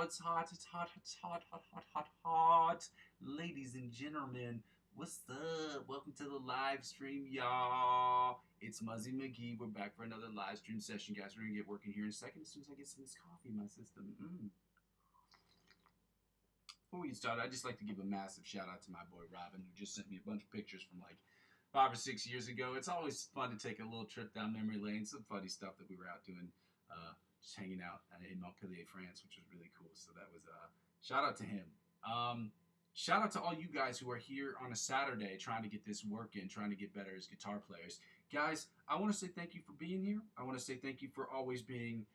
It's hot, it's hot, it's hot, hot, hot, hot, hot. Ladies and gentlemen, what's up? Welcome to the live stream, y'all. It's Muzzy McGee. We're back for another live stream session, guys. We're going to get working here in a second as soon as I get some of this coffee in my system. Before we get started, I'd just like to give a massive shout out to my boy Robin, who just sent me a bunch of pictures from like 5 or 6 years ago. It's always fun to take a little trip down memory lane. Some funny stuff that we were out doing, just hanging out in Montpellier, France, which was really cool. So that was shout out to him. Shout out to all you guys who are here on a Saturday trying to get this work in, trying to get better as guitar players. Guys, I want to say thank you for being here. I want to say thank you for always being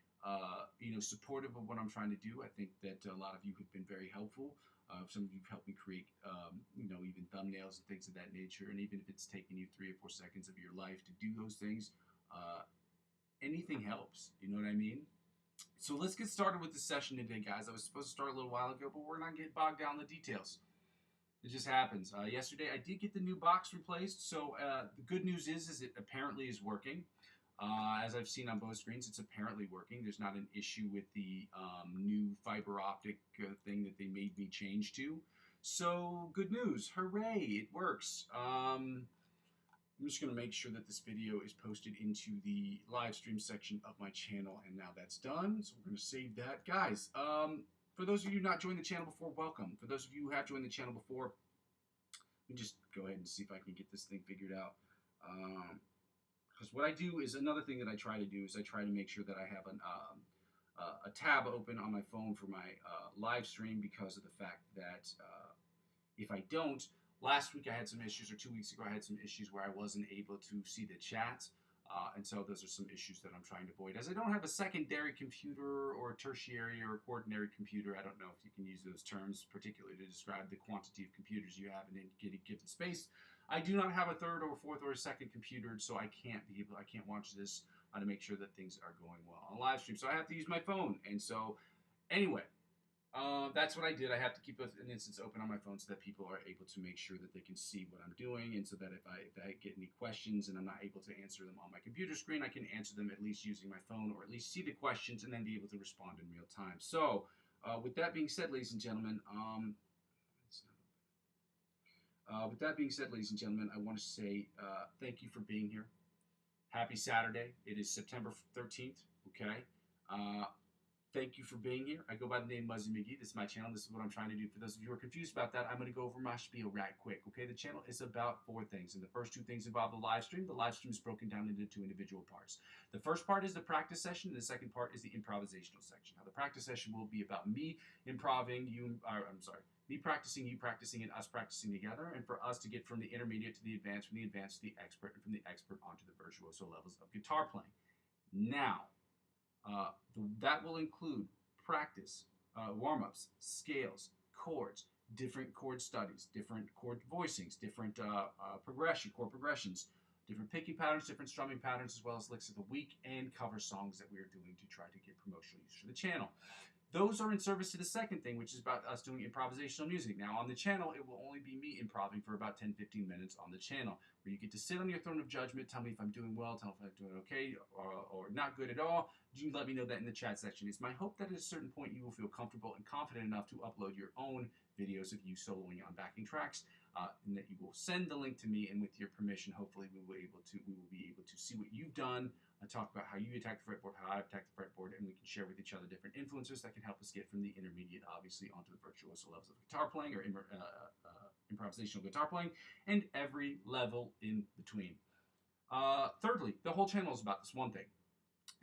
supportive of what I'm trying to do. I think that a lot of you have been very helpful. Some of you have helped me create, even thumbnails and things of that nature. And even if it's taking you 3 or 4 seconds of your life to do those things, anything helps. You know what I mean? So let's get started with the session today, guys. I was supposed to start a little while ago, but we're not getting bogged down in the details. It just happens. Yesterday, I did get the new box replaced. So the good news is it apparently is working. As I've seen on both screens, it's apparently working. There's not an issue with the new fiber optic thing that they made me change to. So good news. Hooray, it works. I'm just going to make sure that this video is posted into the live stream section of my channel, and now that's done. So we're going to save that. Guys, for those of you who not joined the channel before, welcome. For those of you who have joined the channel before, let me just go ahead and see if I can get this thing figured out. Because what I do is another thing that I try to do is I try to make sure that I have a tab open on my phone for my live stream, because of the fact that if I don't, last week I had some issues, or 2 weeks ago I had some issues where I wasn't able to see the chat. And so those are some issues that I'm trying to avoid. As I don't have a secondary computer or a tertiary or a quaternary computer, I don't know if you can use those terms particularly to describe the quantity of computers you have in a given space. I do not have a third or a fourth or a second computer, so I can't watch this to make sure that things are going well on live stream. So I have to use my phone. And so anyway, that's what I did. I have to keep an instance open on my phone so that people are able to make sure that they can see what I'm doing, and so that if I get any questions and I'm not able to answer them on my computer screen, I can answer them at least using my phone, or at least see the questions and then be able to respond in real time. So with that being said, ladies and gentlemen, I want to say thank you for being here. Happy Saturday. It is September 13th, okay? Thank you for being here. I go by the name Muzzy McGee. This is my channel. This is what I'm trying to do. For those of you who are confused about that, I'm going to go over my spiel right quick. Okay, the channel is about 4 things, and the first 2 things involve the live stream. The live stream is broken down into 2 individual parts. The first part is the practice session, and the second part is the improvisational section. Now, the practice session will be about me improving, me practicing, you practicing, and us practicing together, and for us to get from the intermediate to the advanced, from the advanced to the expert, and from the expert onto the virtuoso levels of guitar playing. Now, that will include practice, warm-ups, scales, chords, different chord studies, different chord voicings, different chord progressions, different picking patterns, different strumming patterns, as well as licks of the week, and cover songs that we are doing to try to get promotional use for the channel. Those are in service to the second thing, which is about us doing improvisational music. Now, on the channel, it will only be me improving for about 10-15 minutes on the channel, where you get to sit on your throne of judgment, tell me if I'm doing well, tell me if I'm doing okay, or not good at all. You let me know that in the chat section. It's my hope that at a certain point you will feel comfortable and confident enough to upload your own videos of you soloing on backing tracks, and that you will send the link to me, and with your permission, hopefully we will be able to see what you've done, talk about how you attack the fretboard, how I attack the fretboard, and we can share with each other different influences that can help us get from the intermediate, obviously, onto the virtuoso levels of guitar playing, or improvisational guitar playing, and every level in between. Thirdly, the whole channel is about this one thing.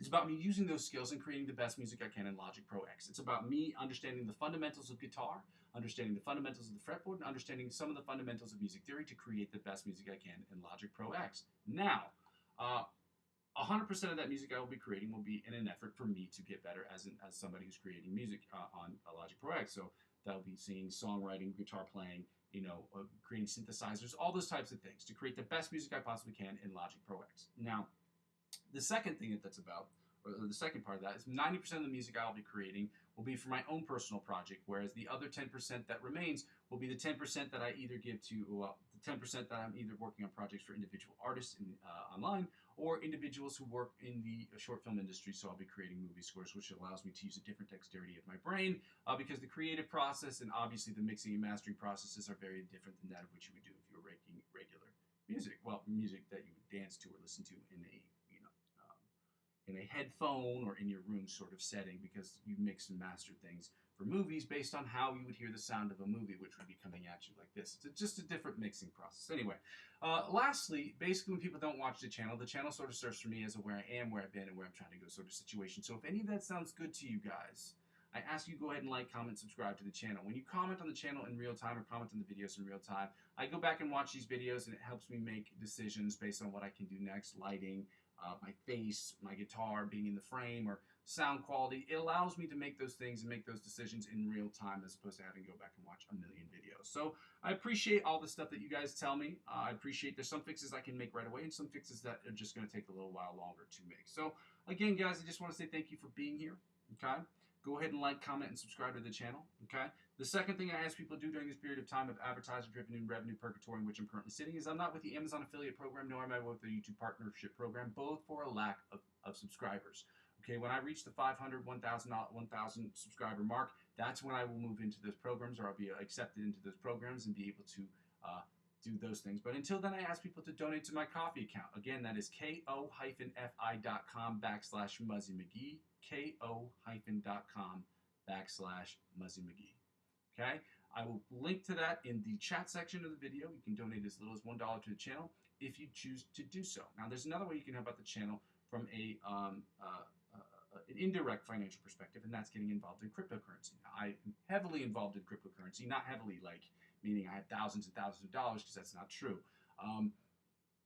It's about me using those skills and creating the best music I can in Logic Pro X. It's about me understanding the fundamentals of guitar, understanding the fundamentals of the fretboard, and understanding some of the fundamentals of music theory to create the best music I can in Logic Pro X. Now, 100% of that music I will be creating will be in an effort for me to get better as somebody who's creating music on Logic Pro X. So that'll be singing, songwriting, guitar playing, creating synthesizers, all those types of things to create the best music I possibly can in Logic Pro X. Now, the second thing that's about, or the second part of that, is 90% of the music I'll be creating will be for my own personal project, whereas the other 10% that remains will be the 10% that I either give to, the 10% that I'm either working on projects for individual artists online, or individuals who work in the short film industry. So I'll be creating movie scores, which allows me to use a different dexterity of my brain because the creative process and obviously the mixing and mastering processes are very different than that of what you would do if you were making regular music. Well, music that you would dance to or listen to in a in a headphone or in your room sort of setting, because you mix and master things for movies based on how you would hear the sound of a movie, which would be coming at you like this. It's just a different mixing process. Anyway, lastly, basically when people don't watch the channel sort of serves for me as a where I am, where I've been, and where I'm trying to go sort of situation. So if any of that sounds good to you guys, I ask you go ahead and like, comment, subscribe to the channel. When you comment on the channel in real time or comment on the videos in real time, I go back and watch these videos, and it helps me make decisions based on what I can do next, lighting, my face, my guitar being in the frame, or sound quality. It allows me to make those things and make those decisions in real time as opposed to having to go back and watch a million videos. So I appreciate all the stuff that you guys tell me. I appreciate there's some fixes I can make right away and some fixes that are just going to take a little while longer to make. So again, guys, I just want to say thank you for being here. Okay? Go ahead and like, comment, and subscribe to the channel. Okay? The second thing I ask people to do during this period of time of advertiser-driven and revenue purgatory in which I'm currently sitting is I'm not with the Amazon affiliate program, nor am I with the YouTube partnership program, both for a lack of subscribers. Okay, when I reach the 500, 1,000 subscriber mark, that's when I will move into those programs, or I'll be accepted into those programs and be able to do those things. But until then, I ask people to donate to my Ko-fi account. Again, that is ko-fi.com/Muzzy McGee, ko-fi.com/Muzzy McGee. Okay, I will link to that in the chat section of the video. You can donate as little as $1 to the channel if you choose to do so. Now, there's another way you can help out the channel from an indirect financial perspective, and that's getting involved in cryptocurrency. Now, I am heavily involved in cryptocurrency, not heavily like meaning I have thousands and thousands of dollars, because that's not true.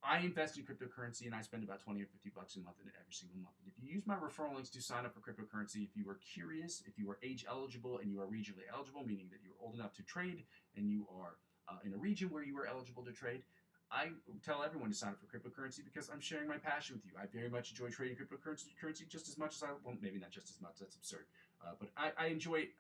I invest in cryptocurrency, and I spend about 20 or 50 bucks a month in it every single month. And if you use my referral links to sign up for cryptocurrency, if you are curious, if you are age eligible and you are regionally eligible, meaning that you're old enough to trade and you are in a region where you are eligible to trade, I tell everyone to sign up for cryptocurrency because I'm sharing my passion with you. I very much enjoy trading cryptocurrency just as much as well, maybe not just as much, that's absurd. But I enjoy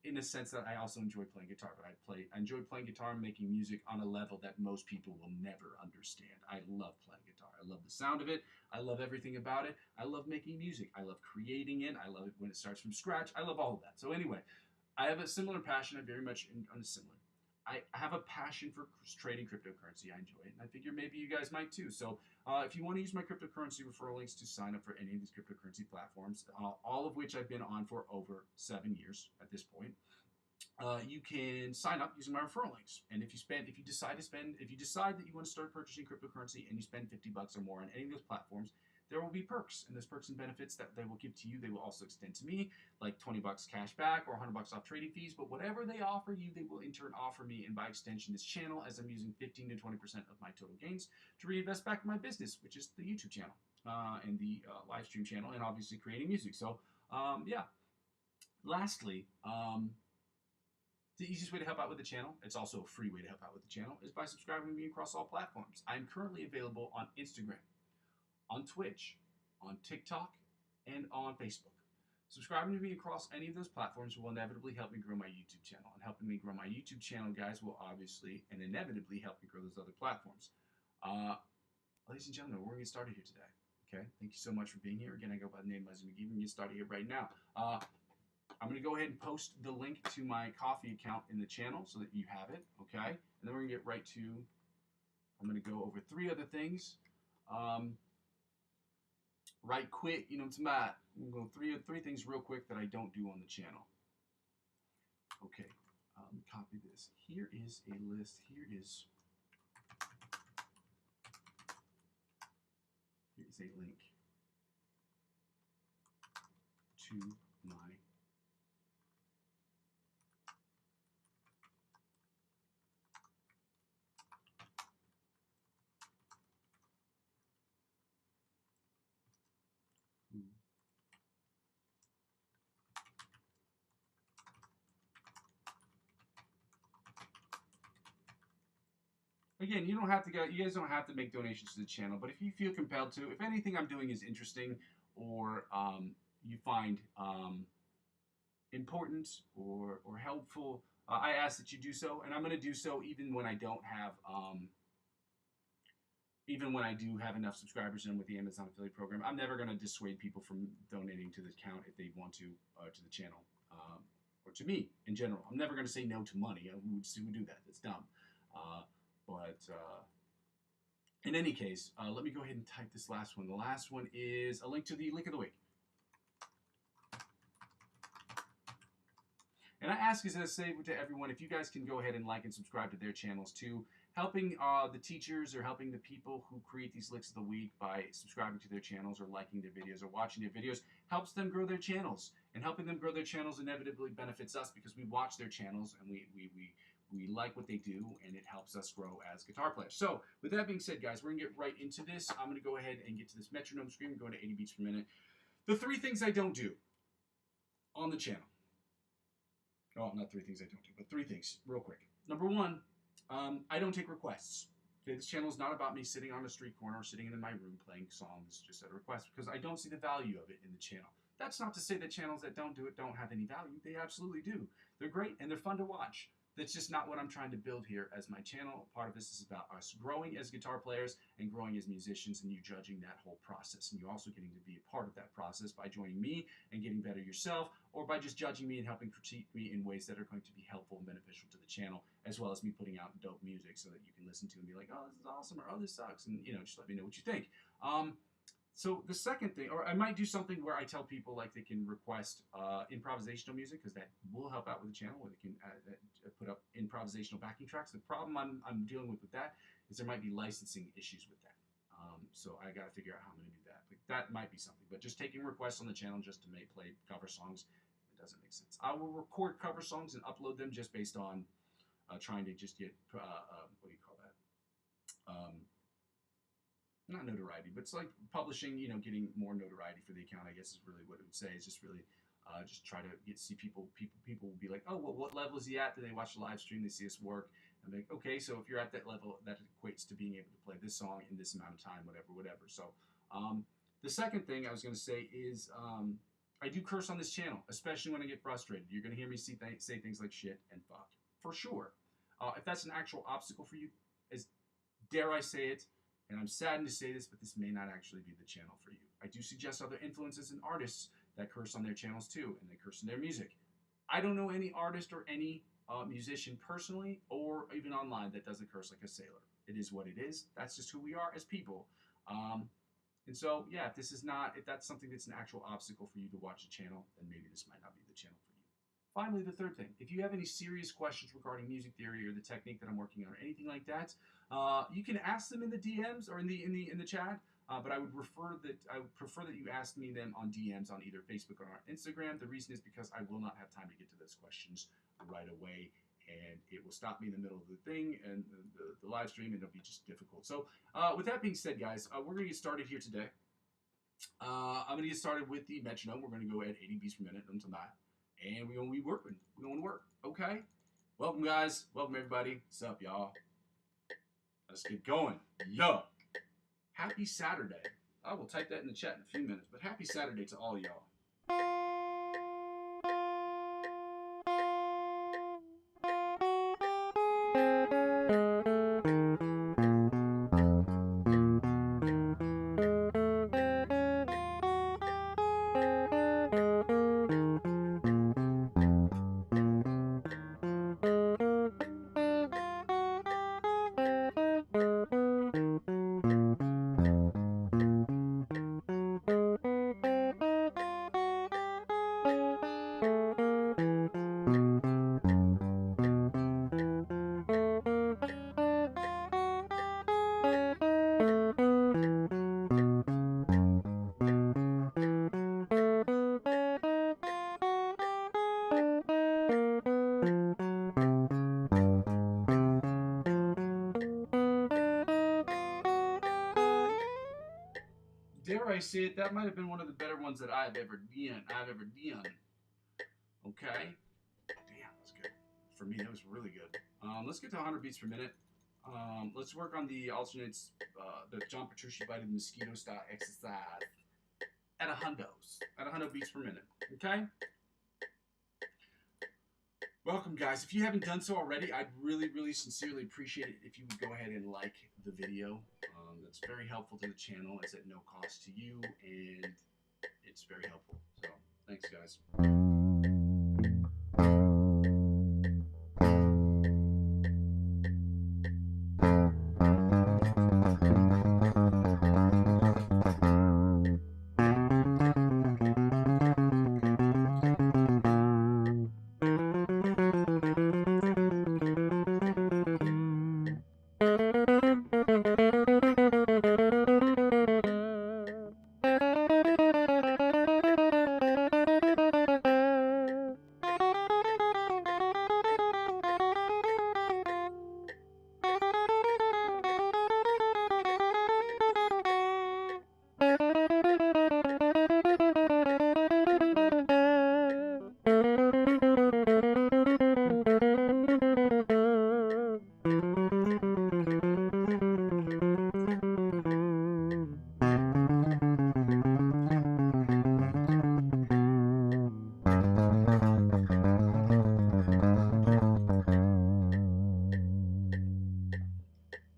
in the sense that I also enjoy playing guitar. But I enjoy playing guitar and making music on a level that most people will never understand. I love playing guitar. I love the sound of it. I love everything about it. I love making music. I love creating it. I love it when it starts from scratch. I love all of that. So anyway, I have a similar passion. I very much similar. I have a passion for trading cryptocurrency. I enjoy it, and I figure maybe you guys might too. So if you want to use my cryptocurrency referral links to sign up for any of these cryptocurrency platforms, all of which I've been on for over 7 years at this point, you can sign up using my referral links. And if you decide that you want to start purchasing cryptocurrency and you spend 50 bucks or more on any of those platforms, there will be perks, and those perks and benefits that they will give to you, they will also extend to me, like 20 bucks cash back or 100 bucks off trading fees. But whatever they offer you, they will in turn offer me, and by extension this channel, as I'm using 15 to 20% of my total gains to reinvest back in my business, which is the YouTube channel and the live stream channel, and obviously creating music. So yeah. Lastly, the easiest way to help out with the channel, it's also a free way to help out with the channel, is by subscribing to me across all platforms. I'm currently available on Instagram, on Twitch, on TikTok, and on Facebook. Subscribing to me across any of those platforms will inevitably help me grow my YouTube channel. And helping me grow my YouTube channel, guys, will obviously and inevitably help me grow those other platforms. Ladies and gentlemen, we're going to get started here today. Okay? Thank you so much for being here. Again, I go by the name Muzzy McGee. We're going to get started here right now. I'm going to go ahead and post the link to my Ko-fi account in the channel so that you have it. Okay? And then we're going to get right to, I'm going to go over 3 other things. Right quick, you know, it's Matt. I'm going to go three things real quick that I don't do on the channel. Okay, copy this. Here is a list. Here is a link to my Again, you guys don't have to make donations to the channel, but if you feel compelled to, if anything I'm doing is interesting or you find important or helpful, I ask that you do so, and I'm going to do so even when I don't have even when I do have enough subscribers and with the Amazon affiliate program, I'm never going to dissuade people from donating to the account if they want to the channel, or to me in general. I'm never going to say no to money. Who would do that? That's dumb. But in any case, let me go ahead and type this last one. The last one is a link to the Lick of the Week. And I ask, as I say to everyone, if you guys can go ahead and like and subscribe to their channels too, helping the teachers or helping the people who create these licks of the week by subscribing to their channels or liking their videos or watching their videos helps them grow their channels. And helping them grow their channels inevitably benefits us because we watch their channels and we like what they do, and it helps us grow as guitar players. So, with that being said, guys, we're going to get right into this. I'm going to go ahead and get to this metronome screen. We're going to 80 beats per minute. The 3 things I don't do on the channel. Oh, not 3 things I don't do, but 3 things, real quick. Number 1, I don't take requests. Okay, this channel is not about me sitting on a street corner or sitting in my room playing songs just at a request, because I don't see the value of it in the channel. That's not to say that channels that don't do it don't have any value. They absolutely do. They're great and they're fun to watch. That's just not what I'm trying to build here as my channel. Part of this is about us growing as guitar players and growing as musicians, and you judging that whole process. And you also getting to be a part of that process by joining me and getting better yourself, or by just judging me and helping critique me in ways that are going to be helpful and beneficial to the channel, as well as me putting out dope music so that you can listen to and be like, oh, this is awesome, or oh, this sucks, and just let me know what you think. So the second thing, or I might do something where I tell people like they can request improvisational music, because that will help out with the channel, where they can put up improvisational backing tracks. The problem I'm dealing with that is there might be licensing issues with that. So I got to figure out how I'm going to do that. But that might be something. But just taking requests on the channel just to play cover songs, it doesn't make sense. I will record cover songs and upload them just based on trying to just get, what do you call that? Not notoriety, but it's like publishing, getting more notoriety for the account, I guess is really what it would say. Is just really just try to see people will be like, oh, well, what level is he at? Do they watch the live stream? They see us work. And I'm like, okay, so if you're at that level, that equates to being able to play this song in this amount of time, whatever. So the second thing I was going to say is I do curse on this channel, especially when I get frustrated. You're going to hear me say things like shit and fuck, for sure. If that's an actual obstacle for you, as dare I say it, and I'm saddened to say this, but this may not actually be the channel for you. I do suggest other influences and artists that curse on their channels too, and they curse in their music. I don't know any artist or any musician personally or even online that doesn't curse like a sailor. It is what it is. That's just who we are as people. And so, yeah, if that's something that's an actual obstacle for you to watch the channel, then maybe this might not be the channel for you. Finally, the third thing, if you have any serious questions regarding music theory or the technique that I'm working on or anything like that, you can ask them in the DMs or in the chat. But I would prefer that you ask me them on DMs on either Facebook or on Instagram. The reason is because I will not have time to get to those questions right away, and it will stop me in the middle of the thing and the live stream, and it'll be just difficult. So with that being said, guys, we're going to get started here today. I'm going to get started with the metronome. We're going to go at 80 beats per minute until that. And we're going to be working. We're going to work. Okay? Welcome, guys. Welcome, everybody. What's up, y'all? Let's get going. Yo. Happy Saturday. I will type that in the chat in a few minutes. But happy Saturday to all y'all. Dare I say it, that might have been one of the better ones that I've ever done. Okay? Damn, that's good. For me, that was really good. Let's get to 100 beats per minute. Let's work on the alternates, the John Petrucci Biting the Mosquito style exercise at 100 beats per minute. Okay? Welcome, guys. If you haven't done so already, I'd really, really sincerely appreciate it if you would go ahead and like the video. That's very helpful to the channel. It's at no cost to you, and it's very helpful. So, thanks, guys.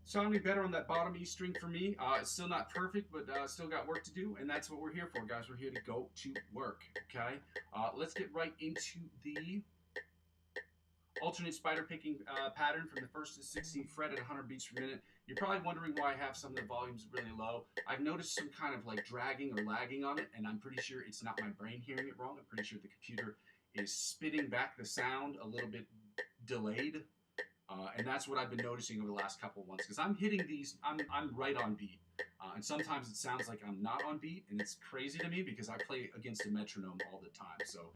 Sounding better on that bottom E string for me. It's still not perfect, but still got work to do, and that's what we're here for, guys. We're here to go to work, okay? Let's get right into the alternate spider picking pattern from the 1st to the 16th fret at 100 beats per minute. You're probably wondering why I have some of the volumes really low. I've noticed some kind of like dragging or lagging on it, and I'm pretty sure it's not my brain hearing it wrong. I'm pretty sure the computer is spitting back the sound a little bit delayed. And that's what I've been noticing over the last couple of months, because I'm hitting these, I'm right on beat. And sometimes it sounds like I'm not on beat, and it's crazy to me because I play against a metronome all the time. So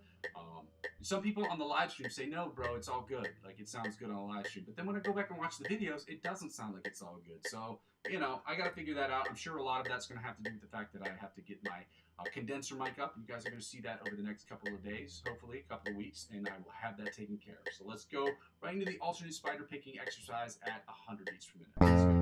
some people on the live stream say, no, bro, it's all good. Like, it sounds good on the live stream. But then when I go back and watch the videos, it doesn't sound like it's all good. So, you know, I got to figure that out. I'm sure a lot of that's going to have to do with the fact that I have to get my condenser mic up. You guys are going to see that over the next couple of days, hopefully a couple of weeks, and I will have that taken care of. So let's go right into the alternate spider picking exercise at 100 beats per minute. Let's go.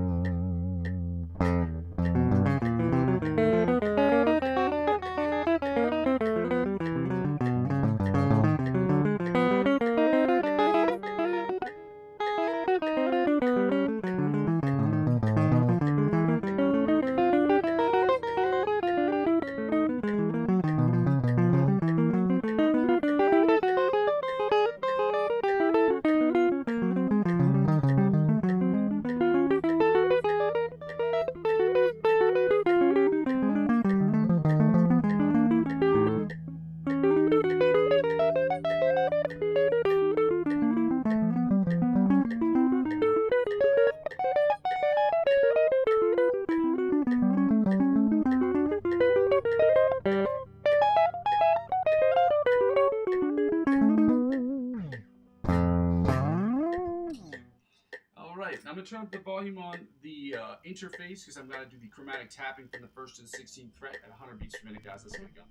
I'm going to turn up the volume on the interface because I'm going to do the chromatic tapping from the 1st to the 16th fret at 100 beats per minute, guys. Let's get it going.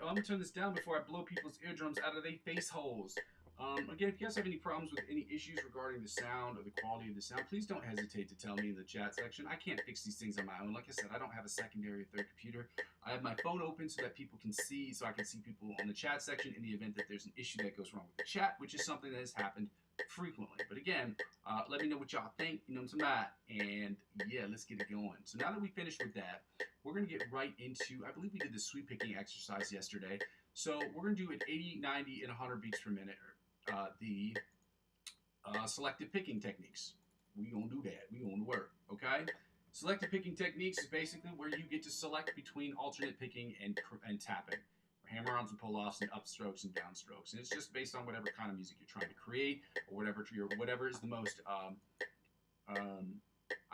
I'm going to turn this down before I blow people's eardrums out of their face holes. Again, if you guys have any problems with any issues regarding the sound or the quality of the sound, please don't hesitate to tell me in the chat section. I can't fix these things on my own. Like I said, I don't have a secondary or third computer. I have my phone open so that people can see, so I can see people on the chat section in the event that there's an issue that goes wrong with the chat, which is something that has happened frequently. But again, let me know what y'all think, you know, tonight, and yeah, let's get it going. So now that we finished with that, we're going to get right into, I believe we did the sweep picking exercise yesterday. So we're going to do at 80, 90, and 100 beats per minute the selective picking techniques. We going to do that. We going to work, okay? Selective picking techniques is basically where you get to select between alternate picking and tapping. Hammer-ons and pull-offs and upstrokes and downstrokes. And it's just based on whatever kind of music you're trying to create or whatever is the most, I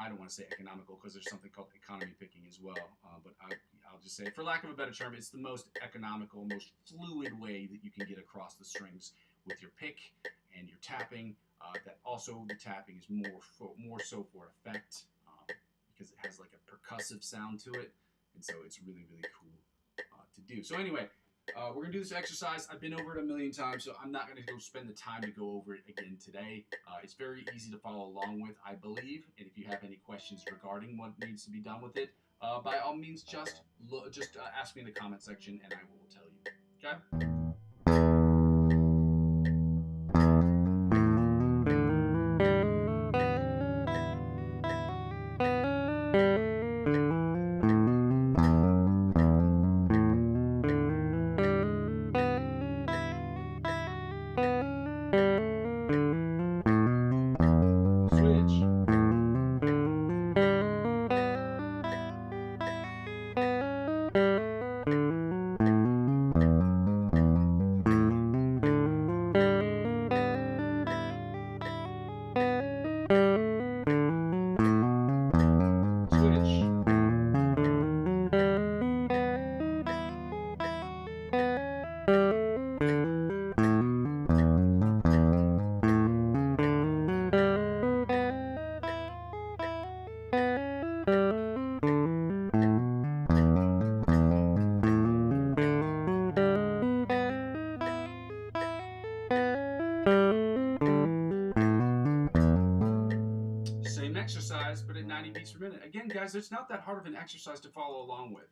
don't want to say economical because there's something called economy picking as well. But I'll just say, for lack of a better term, it's the most economical, most fluid way that you can get across the strings with your pick and your tapping. That also the tapping is more so for effect because it has like a percussive sound to it. And so it's really, really cool to do. So anyway, we're going to do this exercise. I've been over it a million times, so I'm not going to go spend the time to go over it again today. It's very easy to follow along with, I believe. And if you have any questions regarding what needs to be done with it, by all means, just ask me in the comment section and I will tell you. Okay? Exercise, but at 90 beats per minute. Again, guys, it's not that hard of an exercise to follow along with.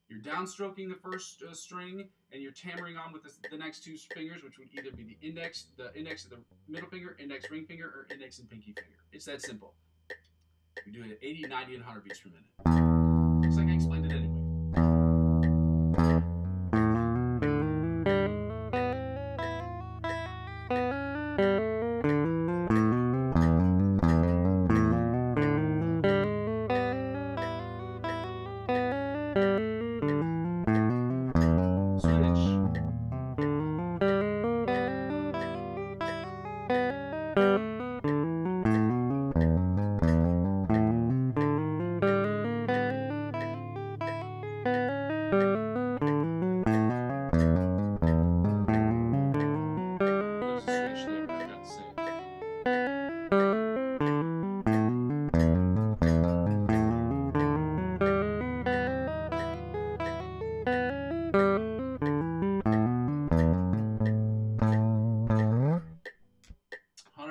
You're downstroking the first string, and you're hammering on with the next two fingers, which would either be the index of the middle finger, index ring finger, or index and pinky finger. It's that simple. We do it at 80, 90, and 100 beats per minute. Looks like I explained it anyway.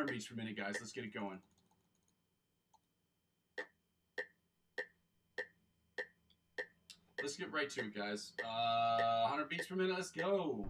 Beats per minute, guys. Let's get it going. Let's get right to it, guys. 100 beats per minute. Let's go.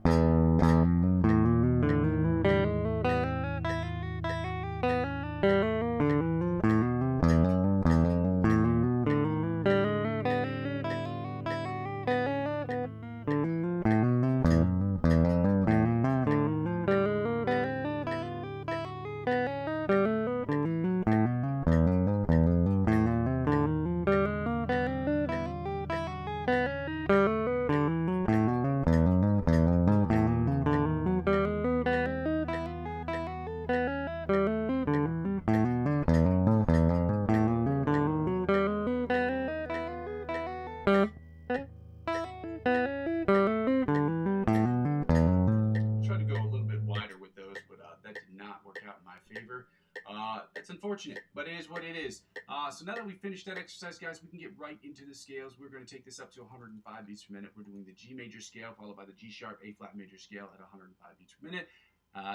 It's unfortunate, but it is what it is. So now that we've finished that exercise, guys, we can get right into the scales. We're going to take this up to 105 beats per minute. We're doing the G major scale, followed by the G sharp, A flat major scale at 105 beats per minute.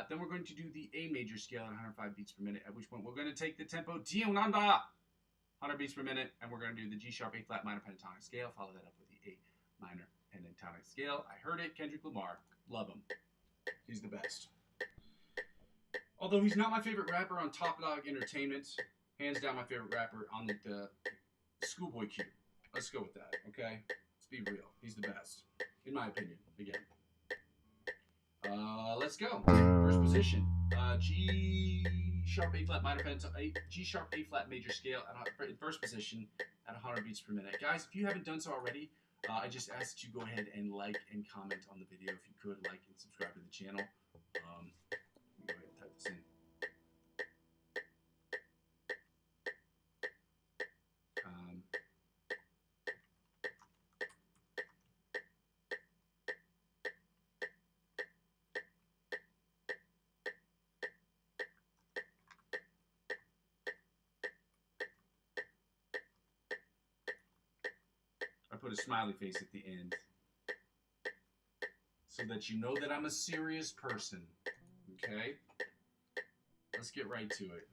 Then we're going to do the A major scale at 105 beats per minute, at which point we're going to take the tempo 100 beats per minute, and we're going to do the G sharp, A flat minor pentatonic scale, follow that up with the A minor pentatonic scale. I heard it, Kendrick Lamar. Love him. He's the best. Although he's not my favorite rapper on Top Dog Entertainment, hands down my favorite rapper on the Schoolboy Q. Let's go with that, okay? Let's be real. He's the best, in my opinion, again. Let's go. First position. G sharp A flat minor pentatonic, G sharp A flat major scale in first position at 100 beats per minute. Guys, if you haven't done so already, I just ask that you go ahead and like and comment on the video. If you could, like and subscribe to the channel. Let me go ahead and type this in. I put a smiley face at the end so that you know that I'm a serious person. Okay? Let's get right to it.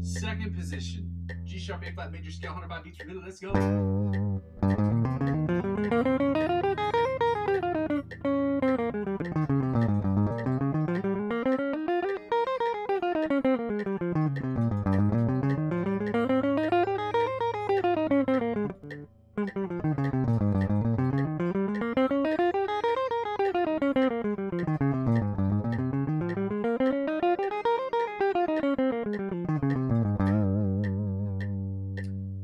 Second position, G sharp A flat major scale, 105 beats per minute. Let's go.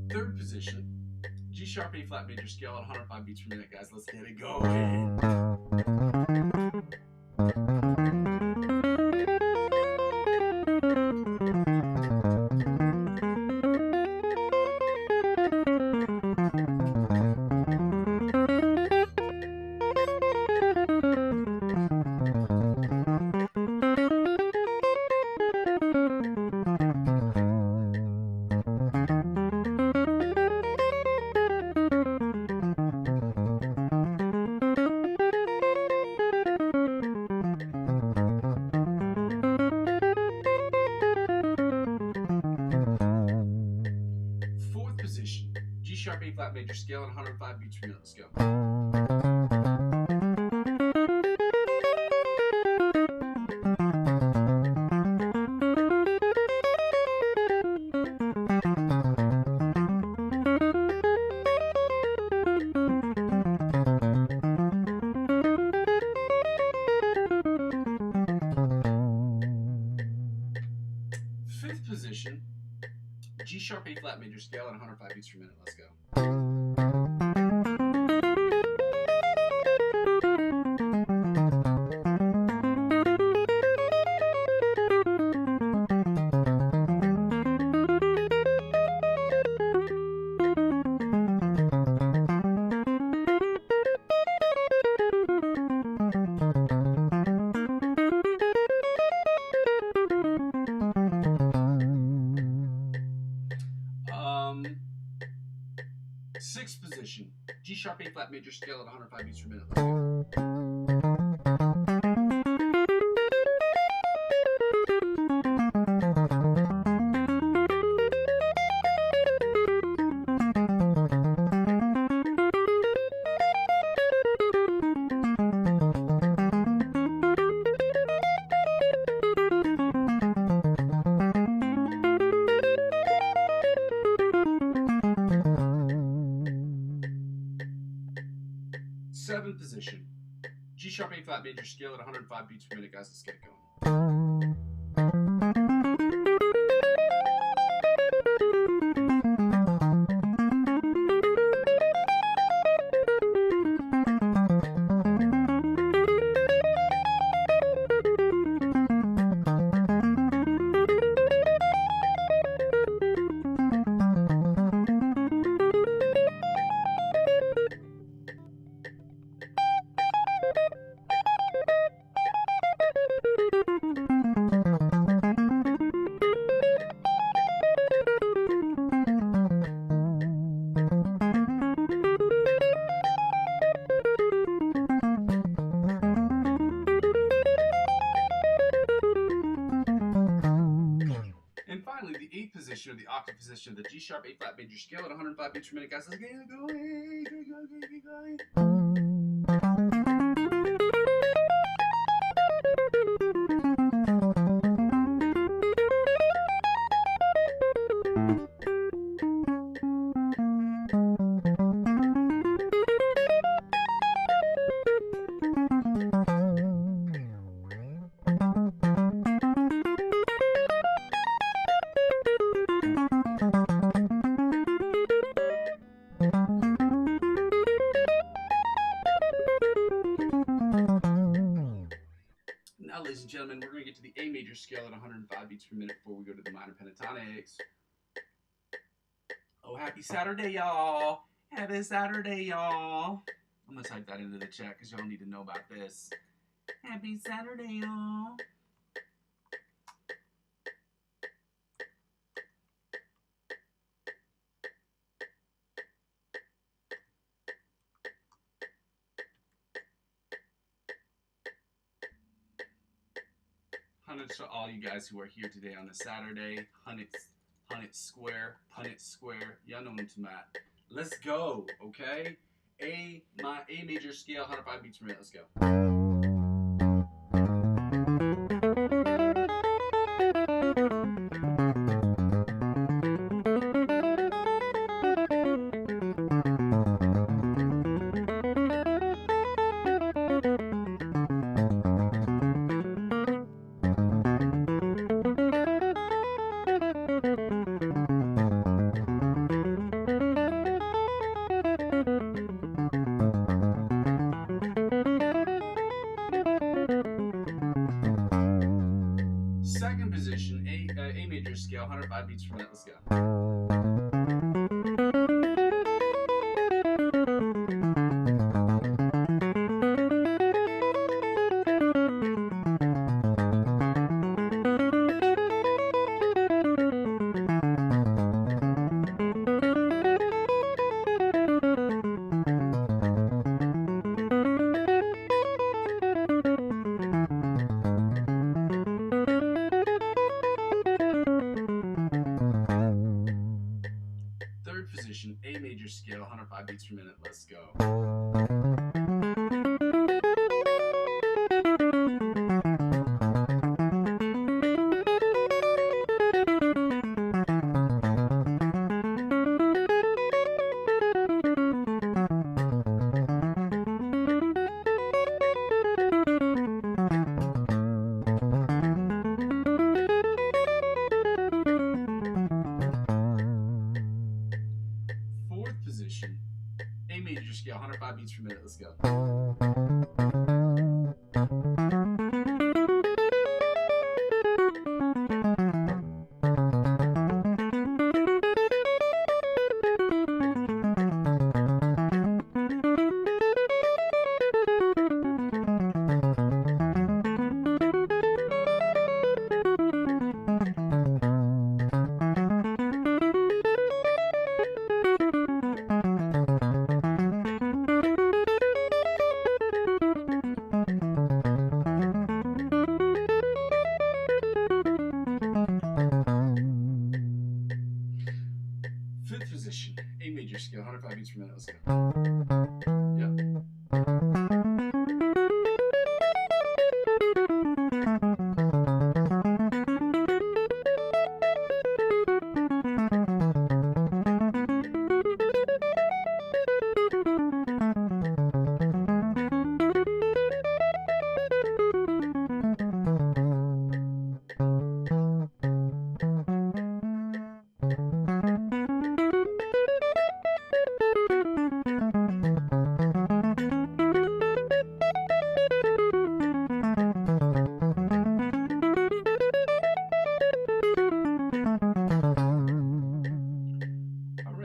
Third position, G sharp A flat major scale at 105 beats per minute, guys. Let's get it going. G sharp A flat major scale at 105 beats per minute. Let's go. Fifth position, G sharp A flat major scale at 105 beats per minute. Let's go. Sixth position, G sharp A flat major scale at 105 beats per minute. Let's go. Seventh position, G sharp A flat major scale at 105 beats per minute, guys. Let's get it going. position or the octave position of the G sharp A flat major scale at 105 beats per minute, guys. Let's get going. Get going. Now, ladies and gentlemen, we're going to get to the A major scale at 105 beats per minute before we go to the minor pentatonics. Oh, happy Saturday, y'all. Happy Saturday, y'all. I'm going to type that into the chat because y'all need to know about this. Happy Saturday, y'all. Hundreds to all you guys who are here today on a Saturday. Hunnit square. Y'all know what I'm at. Let's go, okay? A major scale, 105 beats per minute. Let's go. Second position, A major scale, 105 beats per minute. Let's go. Position, A major scale, 105 beats per minute. Let's go. Position, A major scale, 105 beats per minute. Let's go. Fifth position, A major scale, 105 beats per minute. Let's go. Yep.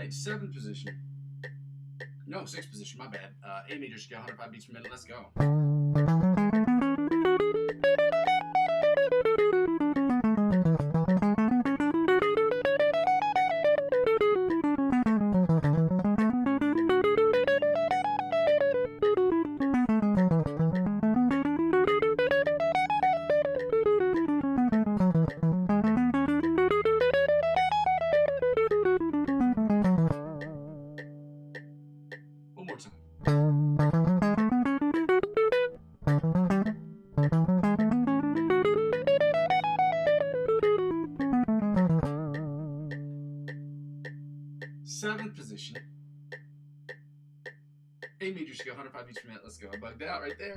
Seventh position. No, sixth position, my bad. A major scale, 105 beats per minute. Let's go. Seventh position, A major scale, 105 beats per minute. Let's go. I bugged out right there.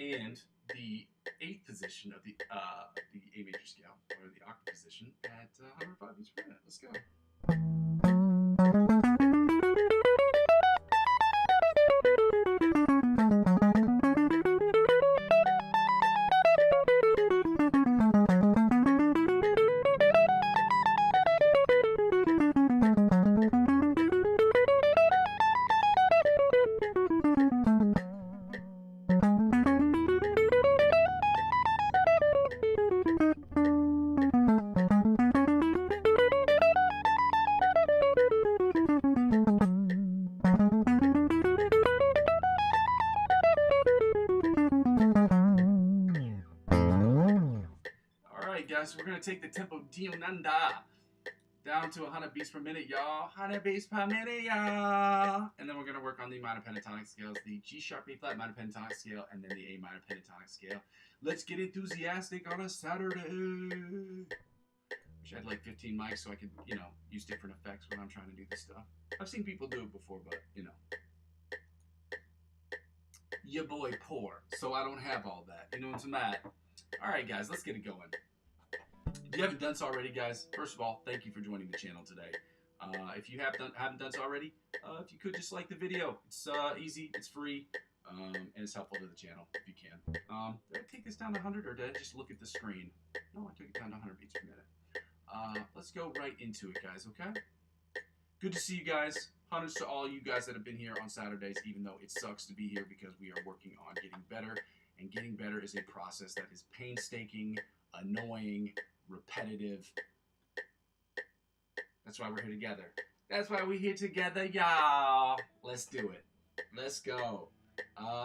And the eighth position of the A major scale, or the octave position, at 105 beats per minute. Let's go. Guys, we're gonna take the tempo Dionanda down to 100 beats per minute, y'all. 100 beats per minute, y'all. And then we're gonna work on the minor pentatonic scales, the G sharp A flat minor pentatonic scale, and then the A minor pentatonic scale. Let's get enthusiastic on a Saturday. Wish I had like 15 mics so I could, you know, use different effects when I'm trying to do this stuff. I've seen people do it before, but you know, your boy poor, so I don't have all that. You know what I'm at? All right, guys, let's get it going. If you haven't done so already, guys, first of all, thank you for joining the channel today. If you haven't done so already, if you could just like the video. It's easy, it's free, and it's helpful to the channel if you can. Did I take this down to 100 or did I just look at the screen? No, I took it down to 100 beats per minute. Let's go right into it, guys, okay? Good to see you guys. Hundreds to all you guys that have been here on Saturdays, even though it sucks to be here because we are working on getting better. And getting better is a process that is painstaking, annoying, repetitive. That's why we're here together. That's why we're here together, y'all. Let's do it. Let's go.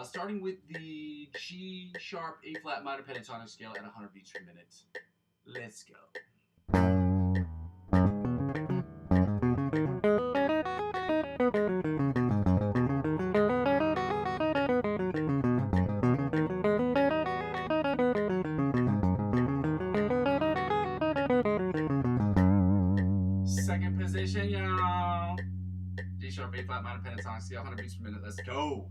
Starting with the G sharp A flat minor pentatonic scale at 100 beats per minute. Let's go. Second position, y'all. G sharp A flat minor pentatonic scale, 100 beats per minute. Let's go.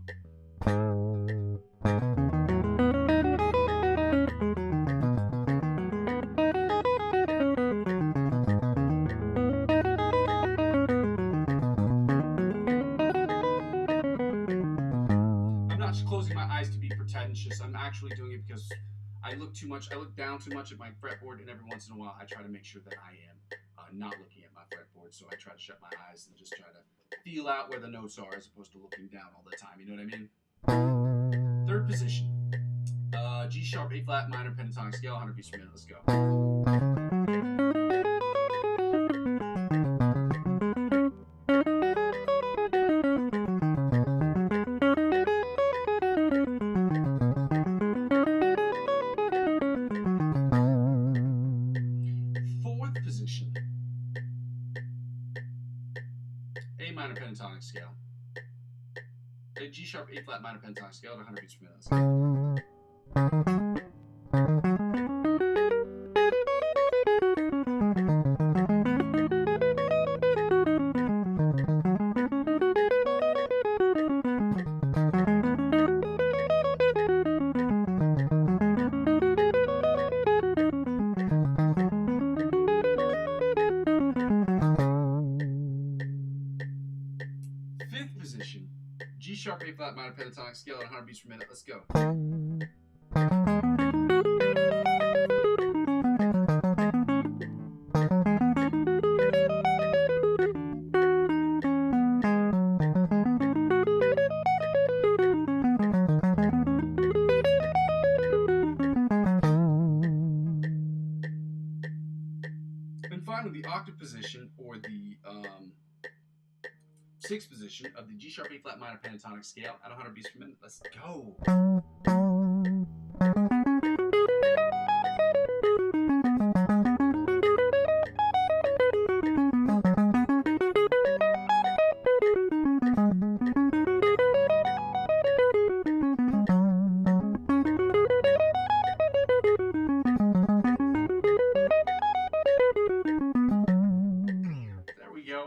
I'm not just closing my eyes to be pretentious. I'm actually doing it because I look down too much at my fretboard, and every once in a while I try to make sure that I am not looking at my fretboard, so I try to shut my eyes and just try to feel out where the notes are as opposed to looking down all the time, you know what I mean? Third position, G sharp A flat minor pentatonic scale, 100 beats per minute. Let's go. A minor pentatonic scale. A G sharp A flat minor pentatonic scale at 100 beats per minute. Let's go. Fifth position, G sharp A flat minor pentatonic scale at 100 beats per minute. Let's go. And finally, the octave position, or the sixth position of the G sharp A flat minor pentatonic scale at 100 beats per minute. Let's go.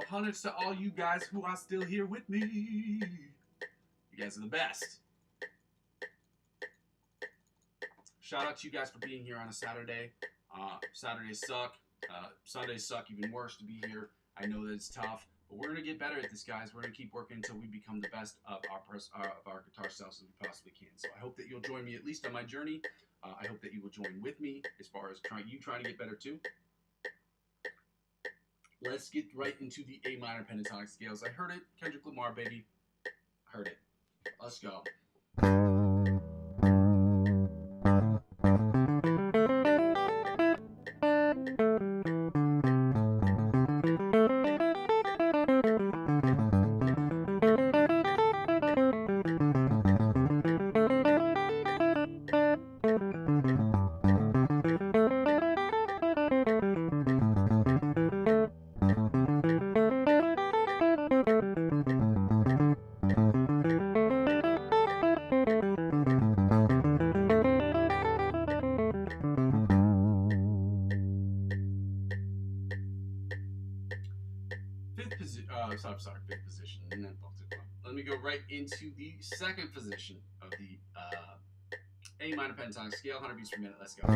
Hundreds to all you guys who are still here with me. You guys are the best. Shout out to you guys for being here on a Saturday. Saturdays suck. Sundays suck even worse to be here. I know that it's tough, but we're going to get better at this, guys. We're going to keep working until we become the best of our guitar selves as we possibly can. So I hope that you'll join me at least on my journey. I hope that you will join with me as far as trying to get better too. Let's get right into the A minor pentatonic scales. I heard it. Kendrick Lamar, baby. I heard it. Let's go. Fifth position. Let me go right into the second position of the A minor pentatonic scale, 100 beats per minute. Let's go.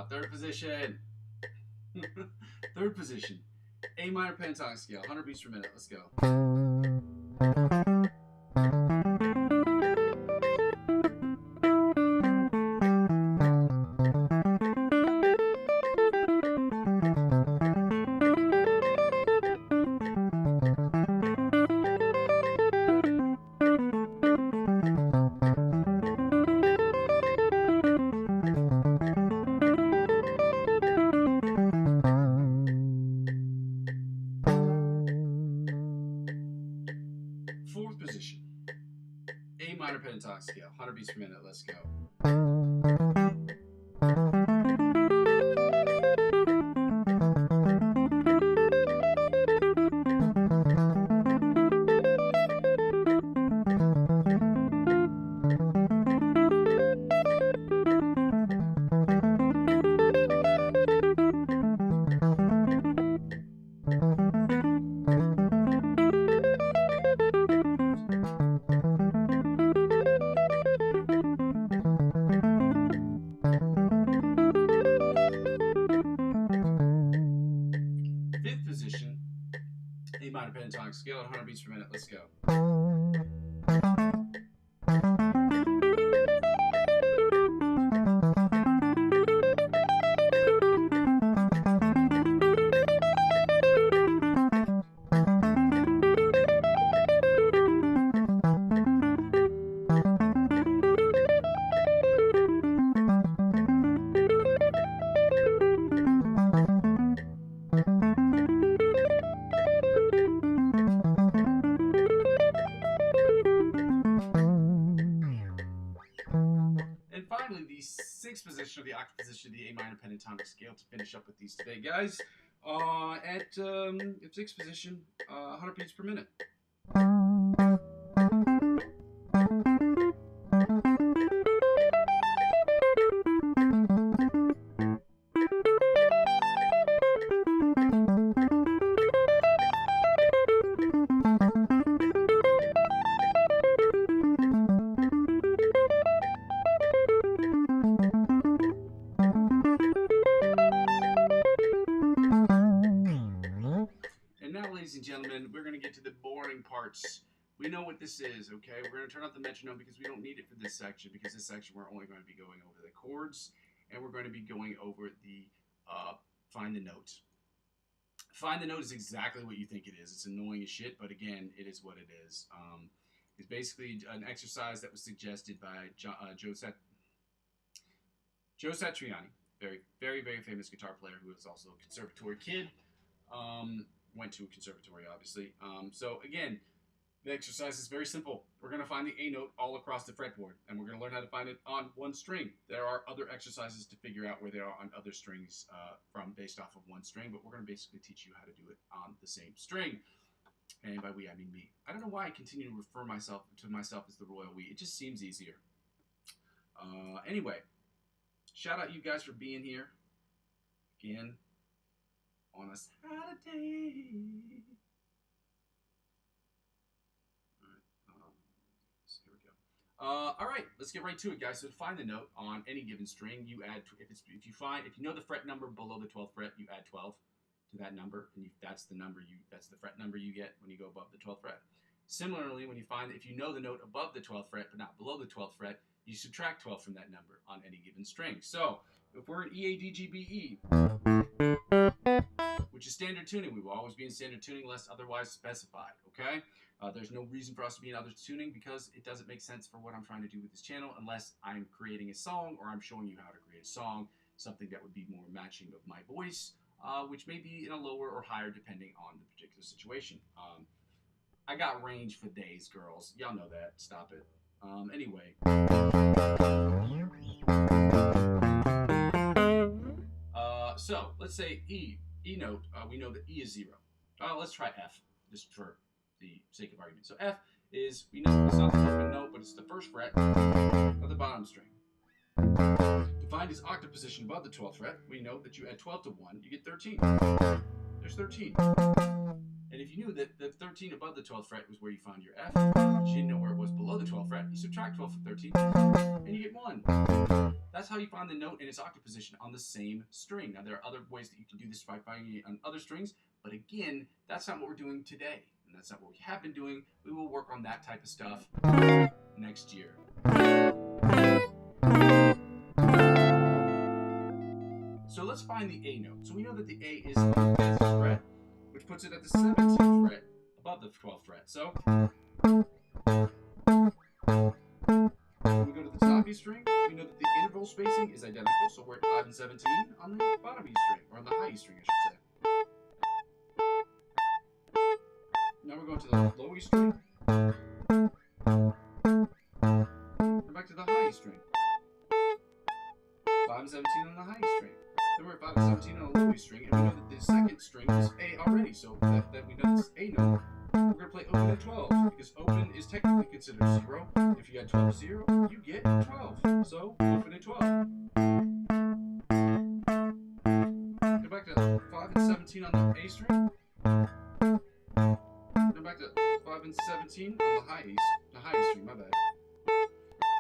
Third position. Third position. A minor pentatonic scale, 100 beats per minute. Let's go. Fourth position, A minor pentatonic scale, 100 beats per minute. Let's go. A minor pentatonic scale at 100 beats per minute. Let's go. Sixth position or the octave position of the A minor pentatonic scale to finish up with these today, guys. At sixth position, 100 beats per minute. ladies and gentlemen, we're going to get to the boring parts. We know what this is, okay? We're going to turn off the metronome because we don't need it for this section, because this section we're only going to be going over the chords, and we're going to be going over the find the note. Find the note is exactly what you think it is. It's annoying as shit, but again, it is what it is. It's basically an exercise that was suggested by Joe Satriani, very, very, very famous guitar player who is also a conservatory kid. Went to a conservatory, obviously. So again, the exercise is very simple. We're going to find the A note all across the fretboard, and we're going to learn how to find it on one string. There are other exercises to figure out where they are on other strings based off of one string, but we're going to basically teach you how to do it on the same string. And by we, I mean me. I don't know why I continue to refer to myself as the royal we. It just seems easier. Anyway, shout out you guys for being here again on a Saturday. All right, let's get right to it, guys. So to find the note on any given string, you add if you know the fret number below the 12th fret, you add 12 to that number, and that's the fret number you get when you go above the 12th fret. Similarly, if you know the note above the 12th fret but not below the 12th fret, you subtract 12 from that number on any given string. So if we're in E, A, D, G, B, E, which is standard tuning, we will always be in standard tuning unless otherwise specified, okay? There's no reason for us to be in other tuning because it doesn't make sense for what I'm trying to do with this channel unless I'm creating a song or I'm showing you how to create a song, something that would be more matching of my voice, which may be in a lower or higher depending on the particular situation. I got range for days, girls. Y'all know that. Stop it. Anyway. So, let's say E note. We know that E is 0. Let's try F, just for the sake of argument. So F is, we know it's not the open note, but it's the first fret of the bottom string. To find its octave position above the 12th fret, we know that you add 12 to 1, you get 13. There's 13. And if you knew that the 13 above the 12th fret was where you found your F, but you didn't know where it was below the 12th fret, you subtract 12 from 13, and you get 1. That's how you find the note in its octave position on the same string. Now, there are other ways that you can do this by finding it on other strings, but again, that's not what we're doing today. And that's not what we have been doing. We will work on that type of stuff next year. So let's find the A note. So we know that the A is on the 5th fret, which puts it at the 17th fret above the 12th fret. So when we go to the top E string, we know that the interval spacing is identical. So we're at 5 and 17 on the bottom E string, or on the high E string, I should say. Now we're going to the low E string. And back to the high E string. 5 and 17 on the high E string. Then we're at 5 and 17 on the low E string, and we know that the second string is A already, so that we know this A note. We're going to play open at 12, because open is technically considered 0. If you add 12 to 0, you get 12. So, open at 12. Go back to 5 and 17 on the A string. Then back to 5 and 17 on the high E string, my bad.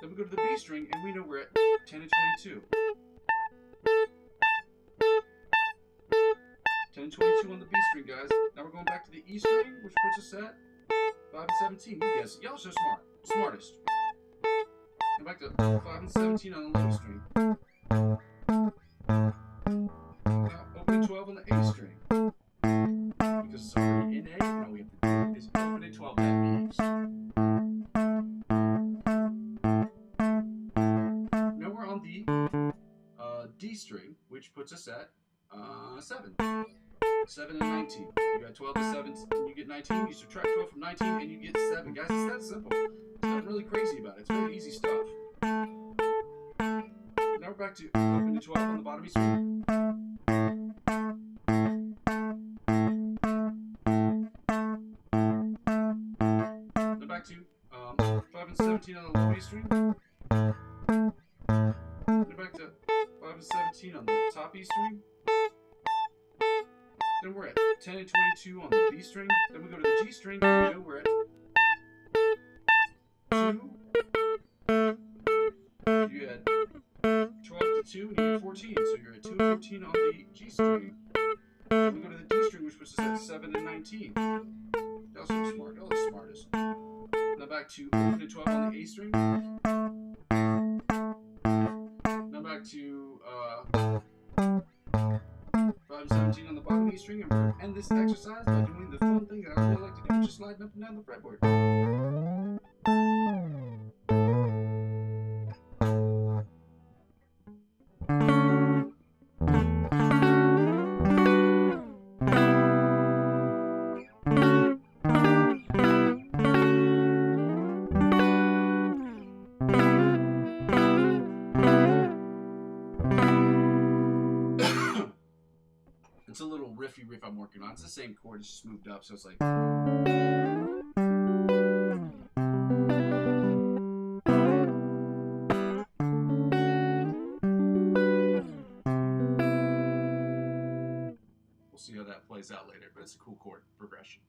Then we go to the B string, and we know we're at 10 and 22. 10 and 22 on the B string, guys. Now we're going back to the E string, which puts us at 5 and 17. You guess it. Y'all so smart. Smartest. Go back to 5 and 17 on the low string. Now open at 12 on the A string. Because it's already in A, and all we have to do is open at 12 at B. Now we're on the D string, which puts us at 7. 7 and 19. You got 12 to 7, and you get 19. You subtract 12 from 19, and you get 7. Guys, it's that simple. There's nothing really crazy about it. It's very easy stuff. Now we're back to open to 12 on the bottom E string. Then back to 5 and 17 on the low E string. Then back to 5 and 17 on the top E string. Then we're at 10 and 22 on the B string. Then we go to the G string, and we know we're at 2. You add 12 to 2, and you get 14. So you're at 2 and 14 on the G string. Then we go to the D string, which puts us at 7 and 19. Y'all so smart. Y'all the smartest. Now back to open and 12 on the A string. Now back to 5 and 17 on the bottom E string, and we'll end this exercise by doing the fun thing that I really like to do, which is sliding up and down the fretboard. It's a little riffy riff I'm working on. It's the same chord, it's just moved up, so it's like. We'll see how that plays out later, but it's a cool chord progression.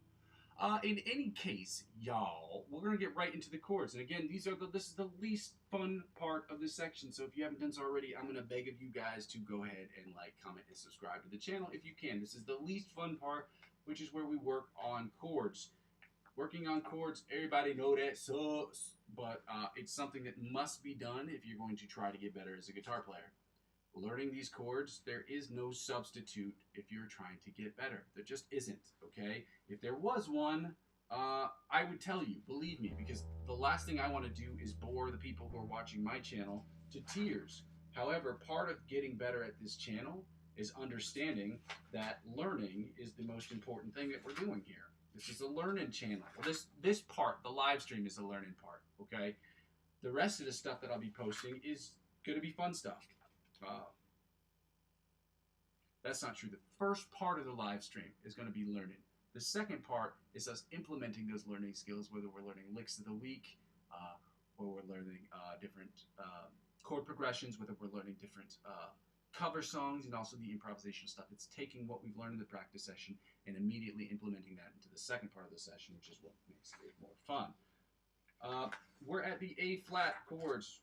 In any case, y'all, we're gonna get right into the chords. And again, this is the least fun part of this section. So if you haven't done so already, I'm gonna beg of you guys to go ahead and like, comment, and subscribe to the channel if you can. This is the least fun part, which is where we work on chords. Working on chords, everybody know that sucks, but it's something that must be done if you're going to try to get better as a guitar player. Learning these chords, there is no substitute if you're trying to get better. There just isn't, okay? If there was one, I would tell you, believe me, because the last thing I want to do is bore the people who are watching my channel to tears. However, part of getting better at this channel is understanding that learning is the most important thing that we're doing here. This is a learning channel. Well, this part, the live stream, is the learning part, okay? The rest of the stuff that I'll be posting is going to be fun stuff. That's not true. The first part of the live stream is going to be learning. The second part is us implementing those learning skills, whether we're learning licks of the week, or we're learning different chord progressions, whether we're learning different cover songs, and also the improvisational stuff. It's taking what we've learned in the practice session and immediately implementing that into the second part of the session, which is what makes it more fun. We're at the A flat chords.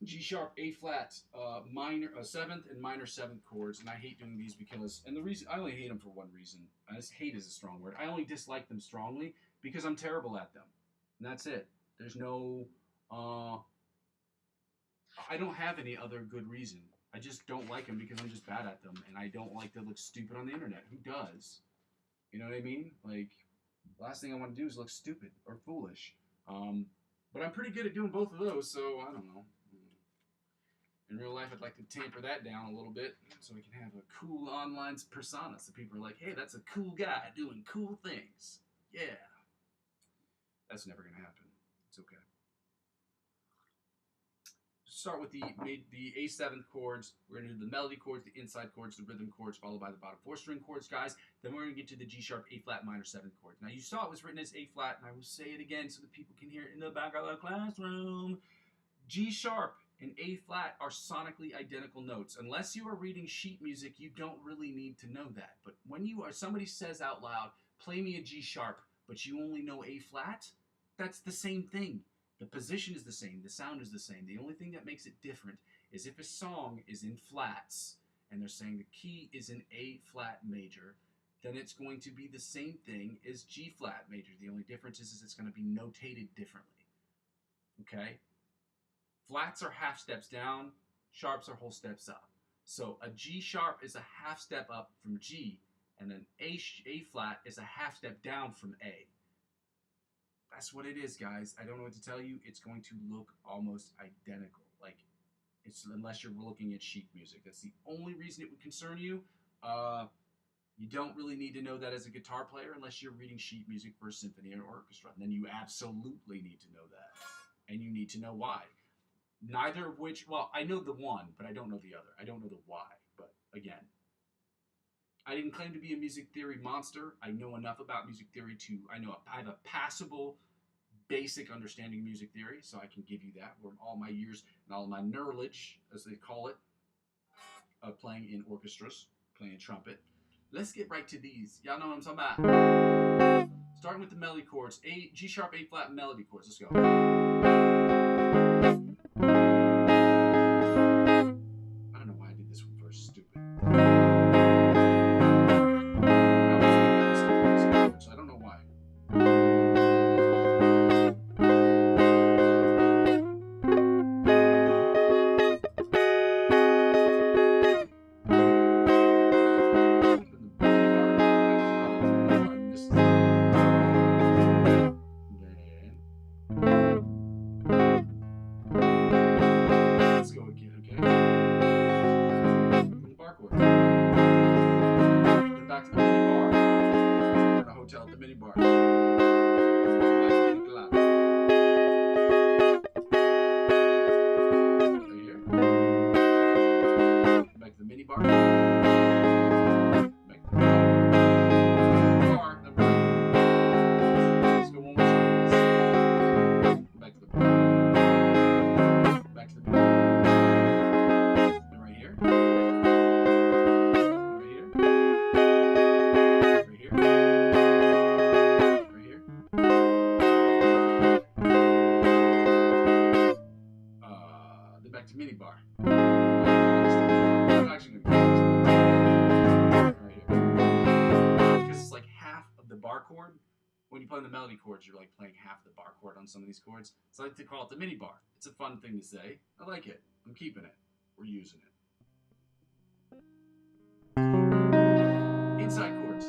G sharp, A flat, minor, 7th and minor 7th chords, and I hate doing these because, and the reason, I only hate them for one reason. Hate is a strong word. I only dislike them strongly because I'm terrible at them, and that's it. There's no, I don't have any other good reason. I just don't like them because I'm just bad at them, and I don't like to look stupid on the internet. Who does? You know what I mean? Like, the last thing I want to do is look stupid or foolish. But I'm pretty good at doing both of those, so I don't know. In real life, I'd like to tamper that down a little bit so we can have a cool online persona. So people are like, hey, that's a cool guy doing cool things. Yeah. That's never going to happen. It's okay. Start with the A7 chords. We're going to do the melody chords, the inside chords, the rhythm chords, followed by the bottom 4 string chords, guys. Then we're going to get to the G sharp, A flat, minor 7 chords. Now, you saw it was written as A flat, and I will say it again so that people can hear it in the back of the classroom. G sharp and A flat are sonically identical notes. Unless you are reading sheet music, you don't really need to know that. But when somebody says out loud, play me a G sharp, but you only know A flat, that's the same thing. The position is the same, the sound is the same. The only thing that makes it different is if a song is in flats and they're saying the key is in A flat major, then it's going to be the same thing as G flat major. The only difference is it's going to be notated differently. Okay? Flats are half steps down, sharps are whole steps up. So a G sharp is a half step up from G, and an A flat is a half step down from A. That's what it is, guys. I don't know what to tell you. It's going to look almost identical. Like, unless you're looking at sheet music. That's the only reason it would concern you. You don't really need to know that as a guitar player unless you're reading sheet music for a symphony or orchestra. And then you absolutely need to know that. And you need to know why. Neither of which, well, I know the one, but I don't know the other. I don't know the why, but again, I didn't claim to be a music theory monster. I know enough about music theory I have a passable, basic understanding of music theory, so I can give you that. From all my years and all of my knowledge, as they call it, of playing in orchestras, playing trumpet. Let's get right to these. Y'all know what I'm talking about. Starting with the melody chords, G sharp, A flat melody chords. Let's go. I don't know why I did this one first. Stupid. I was the mini bar. Right here. Back to the mini bar. Back to the bar. Let's go one more time. Back to the bar. Back to the mini bar. And right here. Back to mini bar. I'm actually going to right here. Because it's like half of the bar chord. When you play the melody chords, you're like playing half the bar chord on some of these chords. So I like to call it the mini bar. It's a fun thing to say. I like it. I'm keeping it. We're using it. Inside chords.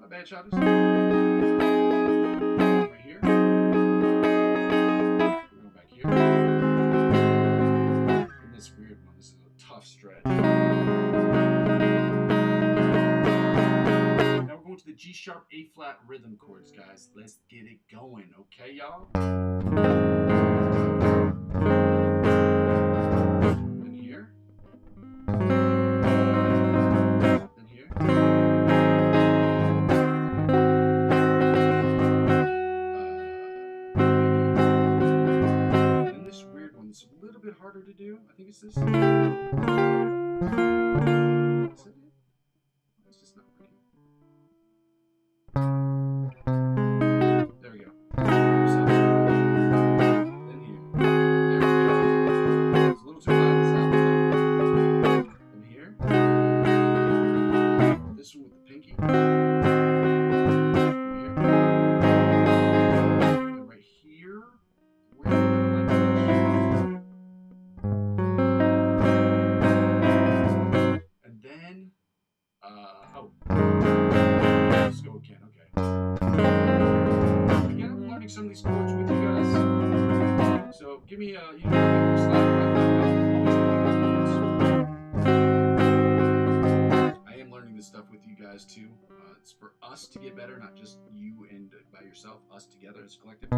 My bad, shotters. Right here. Go back here. And this weird one. This is a tough stretch. Now we're going to the G sharp, A flat rhythm chords, guys. Let's get it going, okay, y'all? And here. And here. It's a little bit harder to do. I think it's this. Is it? It's just not working. There we go. Then here. There we go. It's a little too loud. And here. This one with the pinky. Let's go again, okay. Again, I'm learning some of these chords with you guys. So give me a, I am learning this stuff with you guys too. It's for us to get better, not just you and by yourself, us together as a collective.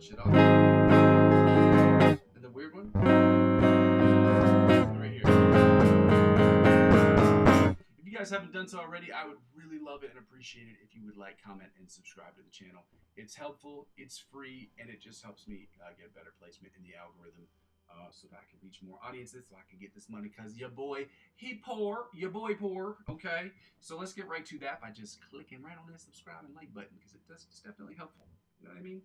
Shit off. And the weird one right here. If you guys haven't done so already, I would really love it and appreciate it if you would like, comment, and subscribe to the channel. It's helpful, it's free, and it just helps me get better placement in the algorithm so that I can reach more audiences, so I can get this money, because your boy, he poor, okay? So let's get right to that by just clicking right on that subscribe and like button, because it's definitely helpful. You know what I mean?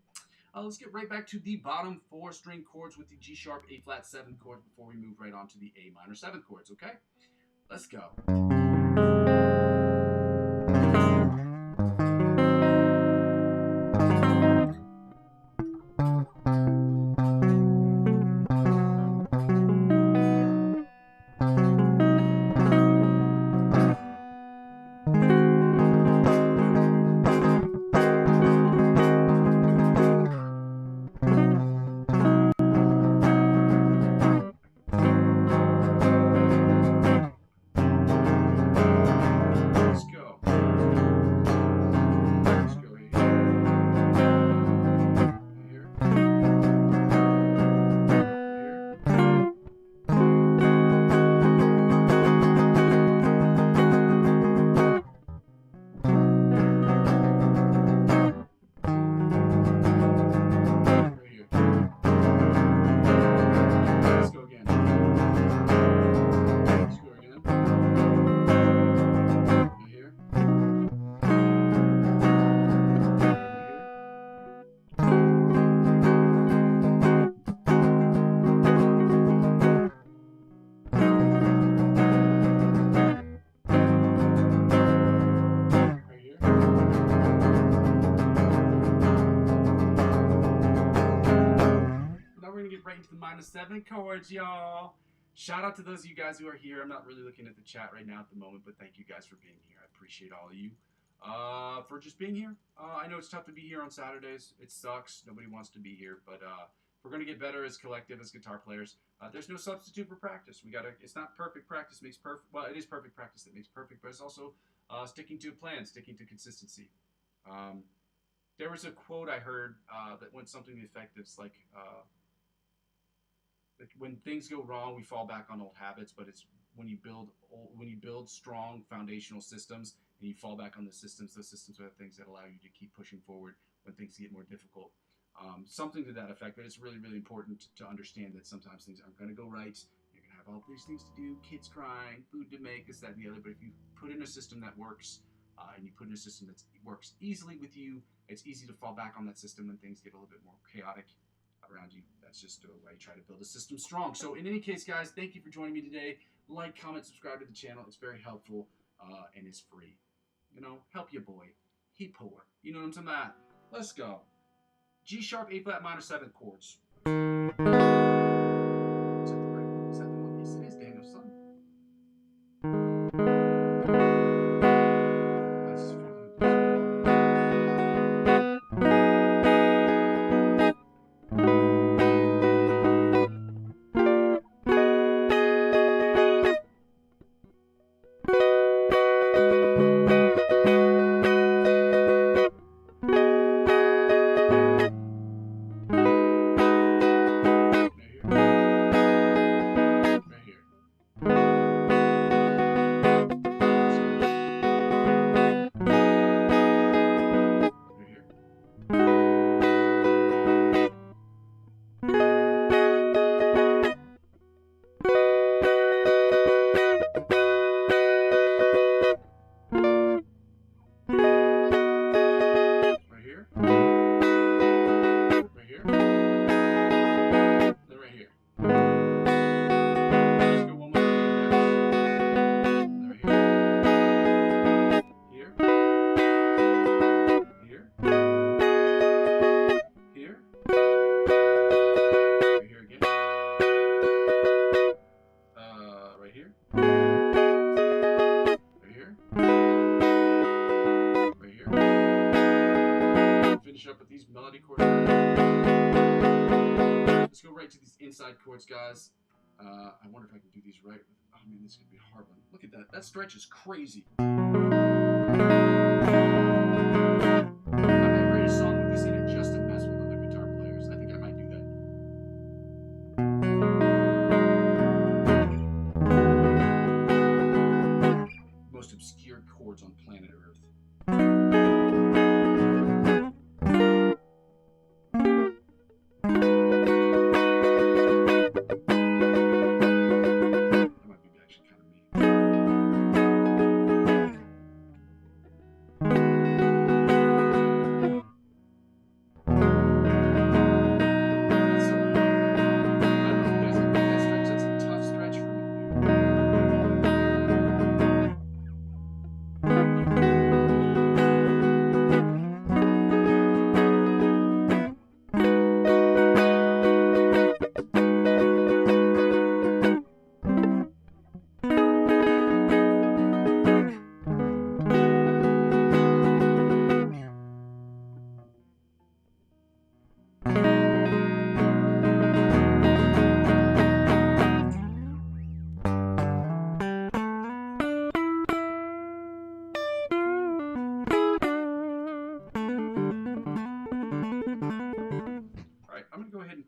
Let's get right back to the bottom 4 string chords with the G sharp, A flat 7 chords before we move right on to the A minor 7 chords, okay? Let's go. to 7 chords, y'all. Shout out to those of you guys who are here. I'm not really looking at the chat right now at the moment, but thank you guys for being here. I appreciate all of you for just being here. I know it's tough to be here on Saturdays. It sucks. Nobody wants to be here, but we're going to get better as collective, as guitar players. There's no substitute for practice. It's not perfect practice makes perfect. Well, it is perfect practice that makes perfect, but it's also sticking to a plan, sticking to consistency. There was a quote I heard that went something to the effect of, like when things go wrong, we fall back on old habits, but it's when you build strong foundational systems and you fall back on those systems are the things that allow you to keep pushing forward when things get more difficult. Something to that effect, but it's really, really important to understand that sometimes things aren't going to go right. You're going to have all these things to do, kids crying, food to make, this, that, and the other, but if you put in a system that works, and you put in a system that works easily with you, it's easy to fall back on that system when things get a little bit more chaotic around you. That's just a way to try to build a system strong. So in any case, guys, thank you for joining me today. Like, comment, subscribe to the channel. It's very helpful, and it's free. You know, help your boy. He poor. You know what I'm talking about? Let's go. G sharp, A flat minor, 7 chords. Is that the right one? Is that the one? Yes, it is, Daniel's son. Up with these melody chords. Let's go right to these inside chords, guys. I wonder if I can do these right. Oh man, this is gonna be a hard one. Look at that. That stretch is crazy. I might write a song with this in it just to mess with other guitar players. I think I might do that. Most obscure chords on planet Earth.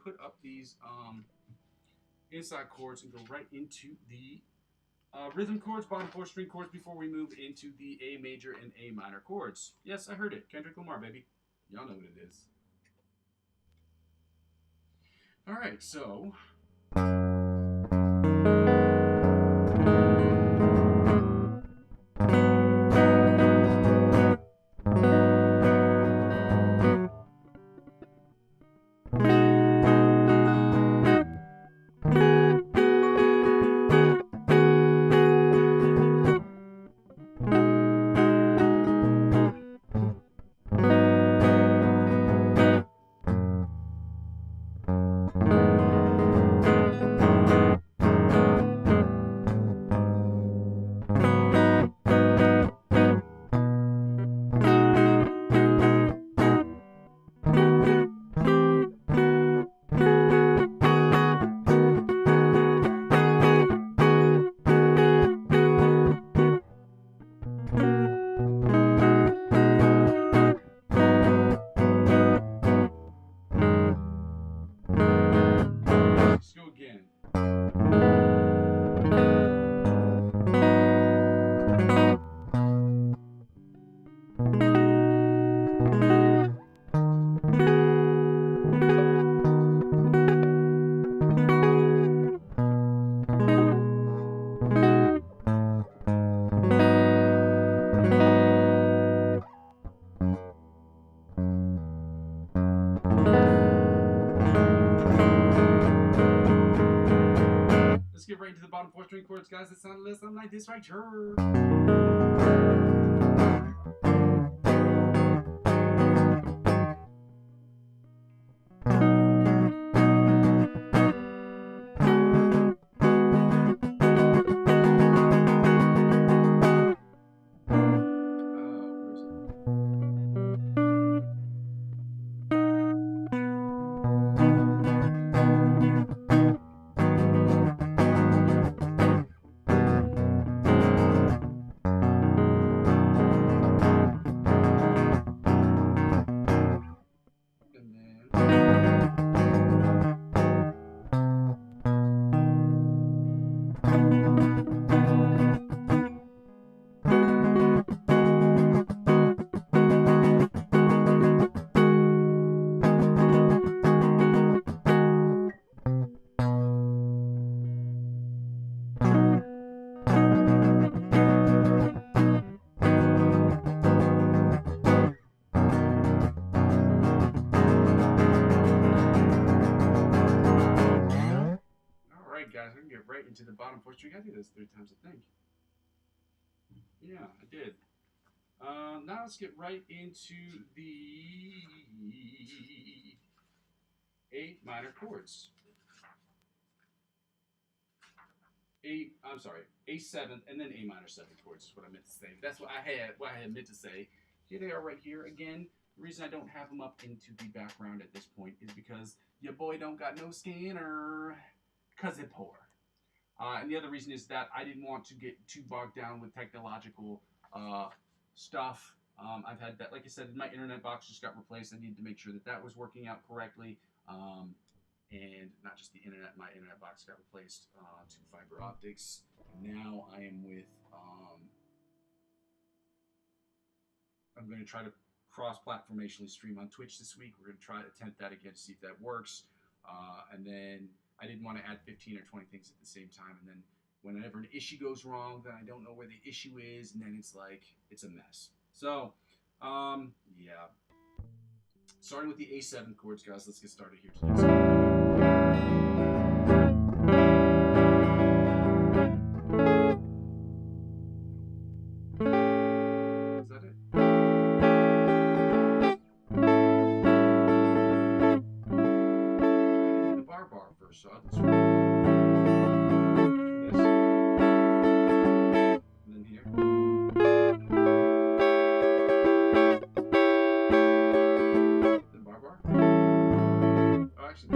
Put up these inside chords and go right into the rhythm chords, bottom 4 string chords before we move into the A major and A minor chords. Yes, I heard it. Kendrick Lamar, baby. Y'all know what it is. All right, so... right into the bottom 4 string chords, guys. That sound a little something like this right here. Guys, we can get right into the bottom 4 string. I do this 3 times, I think. Yeah, I did. Now let's get right into the A minor chords. A7th and then A minor 7th chords is what I meant to say. That's what I had meant to say. Here they are right here. Again, the reason I don't have them up into the background at this point is because your boy don't got no scanner. Because it's poor. And the other reason is that I didn't want to get too bogged down with technological stuff. I've had that, like I said, my internet box just got replaced. I needed to make sure that that was working out correctly. And not just the internet, my internet box got replaced to fiber optics. Now I am with, I'm going to try to cross-platformationally stream on Twitch this week. We're going to try to attempt that again to see if that works. And then I didn't want to add 15 or 20 things at the same time, and then whenever an issue goes wrong, then I don't know where the issue is, and then it's like, it's a mess. So, yeah. Starting with the A7 chords, guys, let's get started here today. Is that it? So I'll just this. And then here. Then bar. Oh, actually,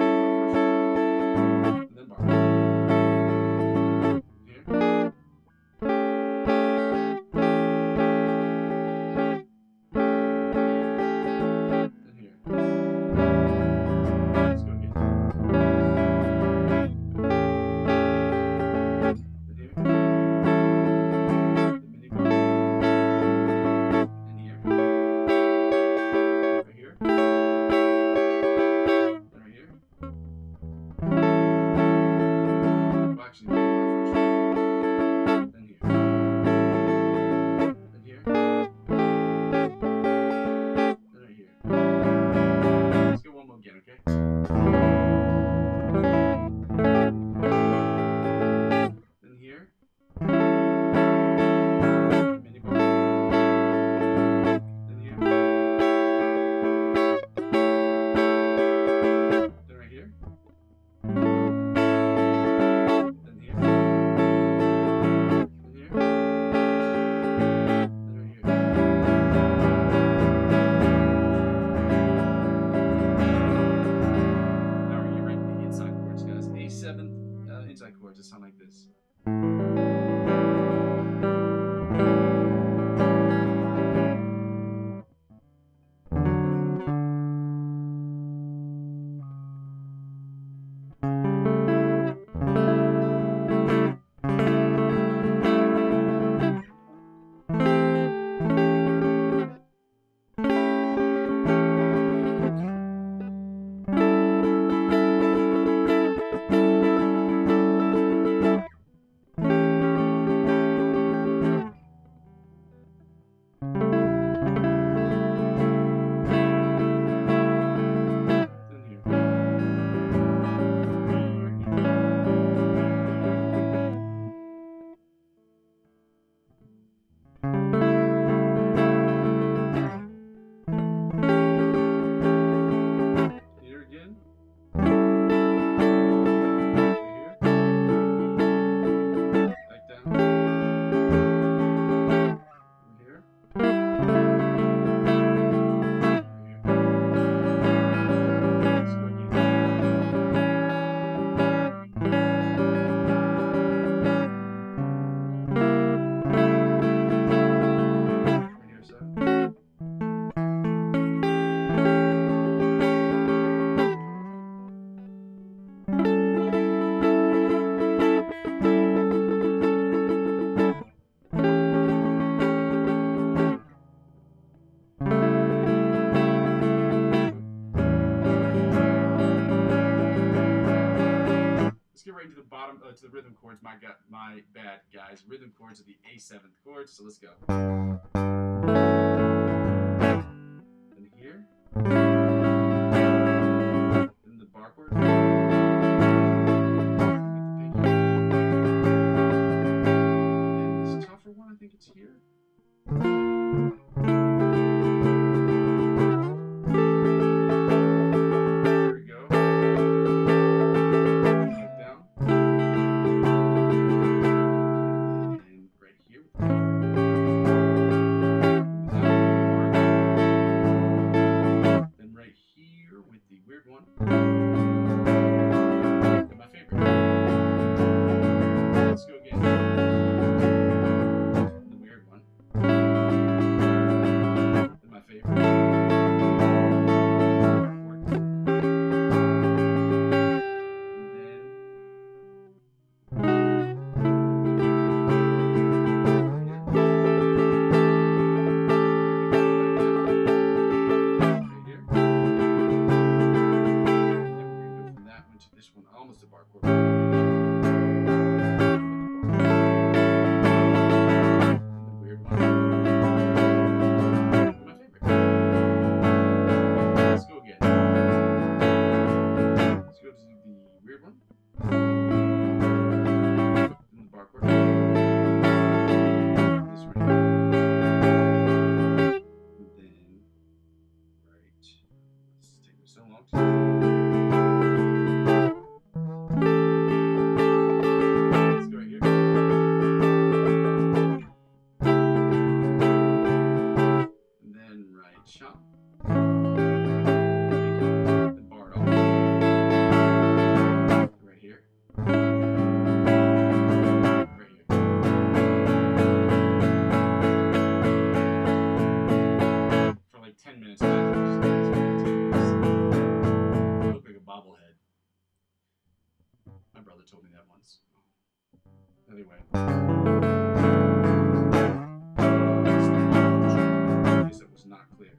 chords. My bad, guys. Rhythm chords are the A7th chords. So let's go. And here. Then the bar chord. And this tougher one, I think it's here. Told me that once. Anyway. I guess it was not clear.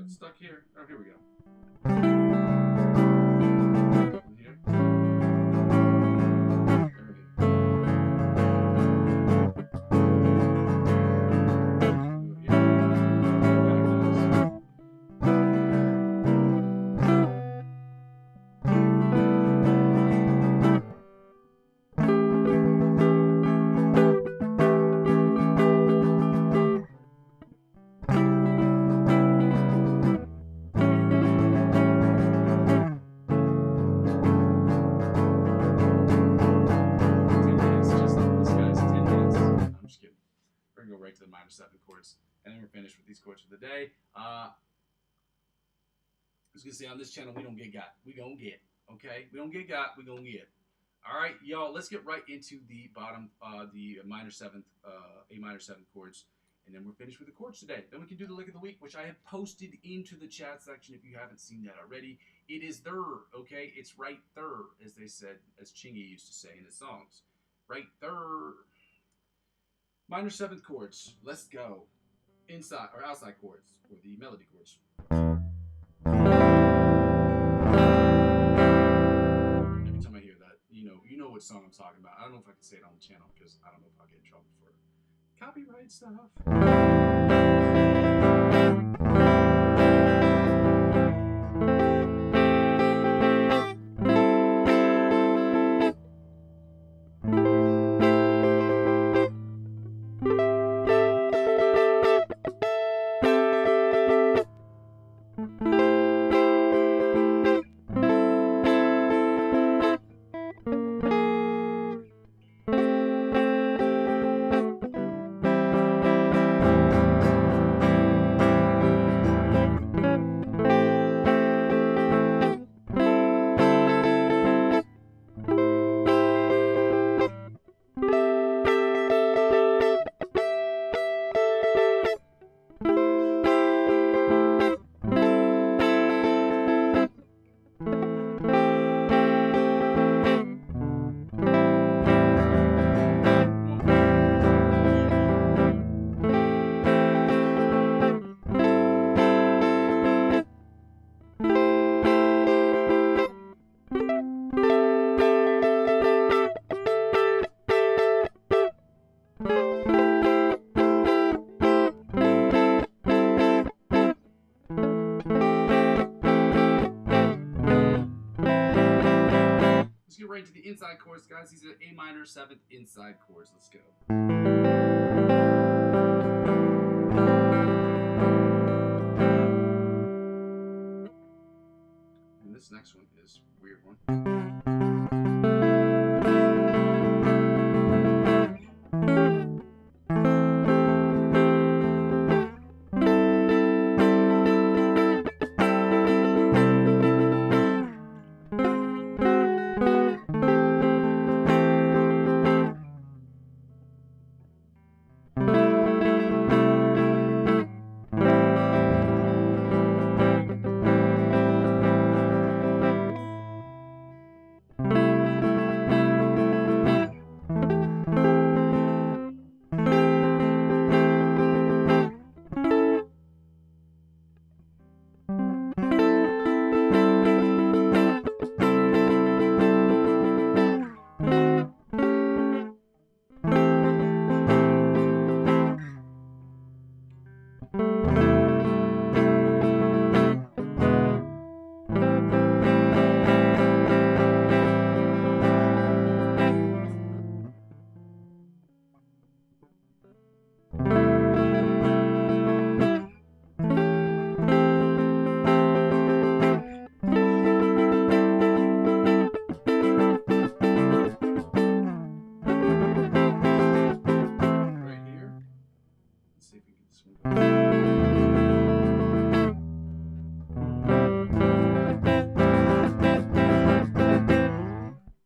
Stuck here. Oh, here we go. Here. To the minor 7 chords, and then we're finished with these chords for the day. I was gonna say on this channel we don't get got, we gonna get, okay? We don't get got, we gonna get. All right, y'all. Let's get right into the bottom, the minor 7th, A minor 7 chords, and then we're finished with the chords today. Then we can do the lick of the week, which I have posted into the chat section if you haven't seen that already. It is there, okay? It's right there, as they said, as Chingy used to say in his songs. Right there. Minor 7th chords. Let's go. Inside or outside chords, or the melody chords. Every time I hear that, you know what song I'm talking about. I don't know if I can say it on the channel because I don't know if I'll get in trouble for copyright stuff. inside chords, guys. These are A minor 7th inside chords. Let's go. And this next one is a weird one.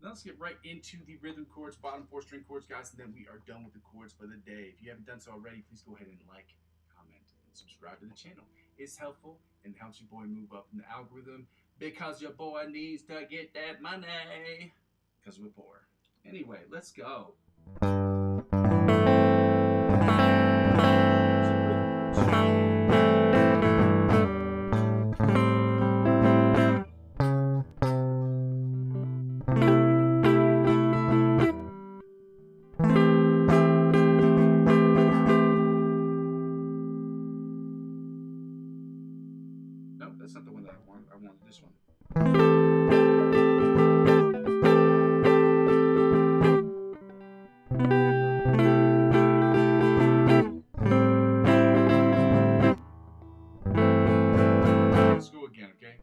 Let's get right into the rhythm chords, bottom 4 string chords, guys, and then we are done with the chords for the day. If you haven't done so already, please go ahead and like, comment, and subscribe to the channel. It's helpful and helps your boy move up in the algorithm because your boy needs to get that money because we're poor. Anyway, let's go. Nope, that's not the one that I want. I wanted this one. Let's go again, okay?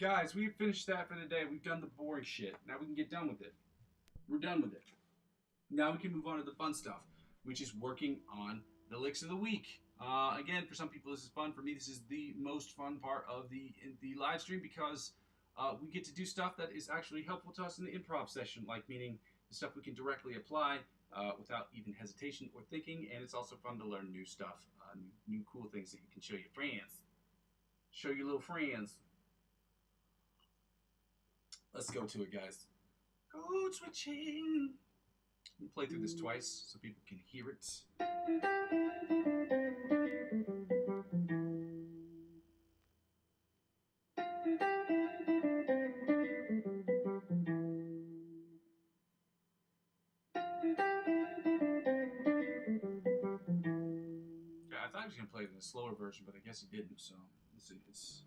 guys, we've finished that for the day. We've done the boring shit. Now we can get done with it. We're done with it. Now we can move on to the fun stuff, which is working on the licks of the week. Again, for some people this is fun. For me, this is the most fun part of the live stream because we get to do stuff that is actually helpful to us in the improv session, like meaning the stuff we can directly apply without even hesitation or thinking, and it's also fun to learn new stuff, new cool things that you can show your friends. Show your little friends. Let's go to it, guys. Code switching. Let me play through this twice so people can hear it. Yeah, I thought he was going to play it in a slower version, but I guess he didn't, so let's see. It's...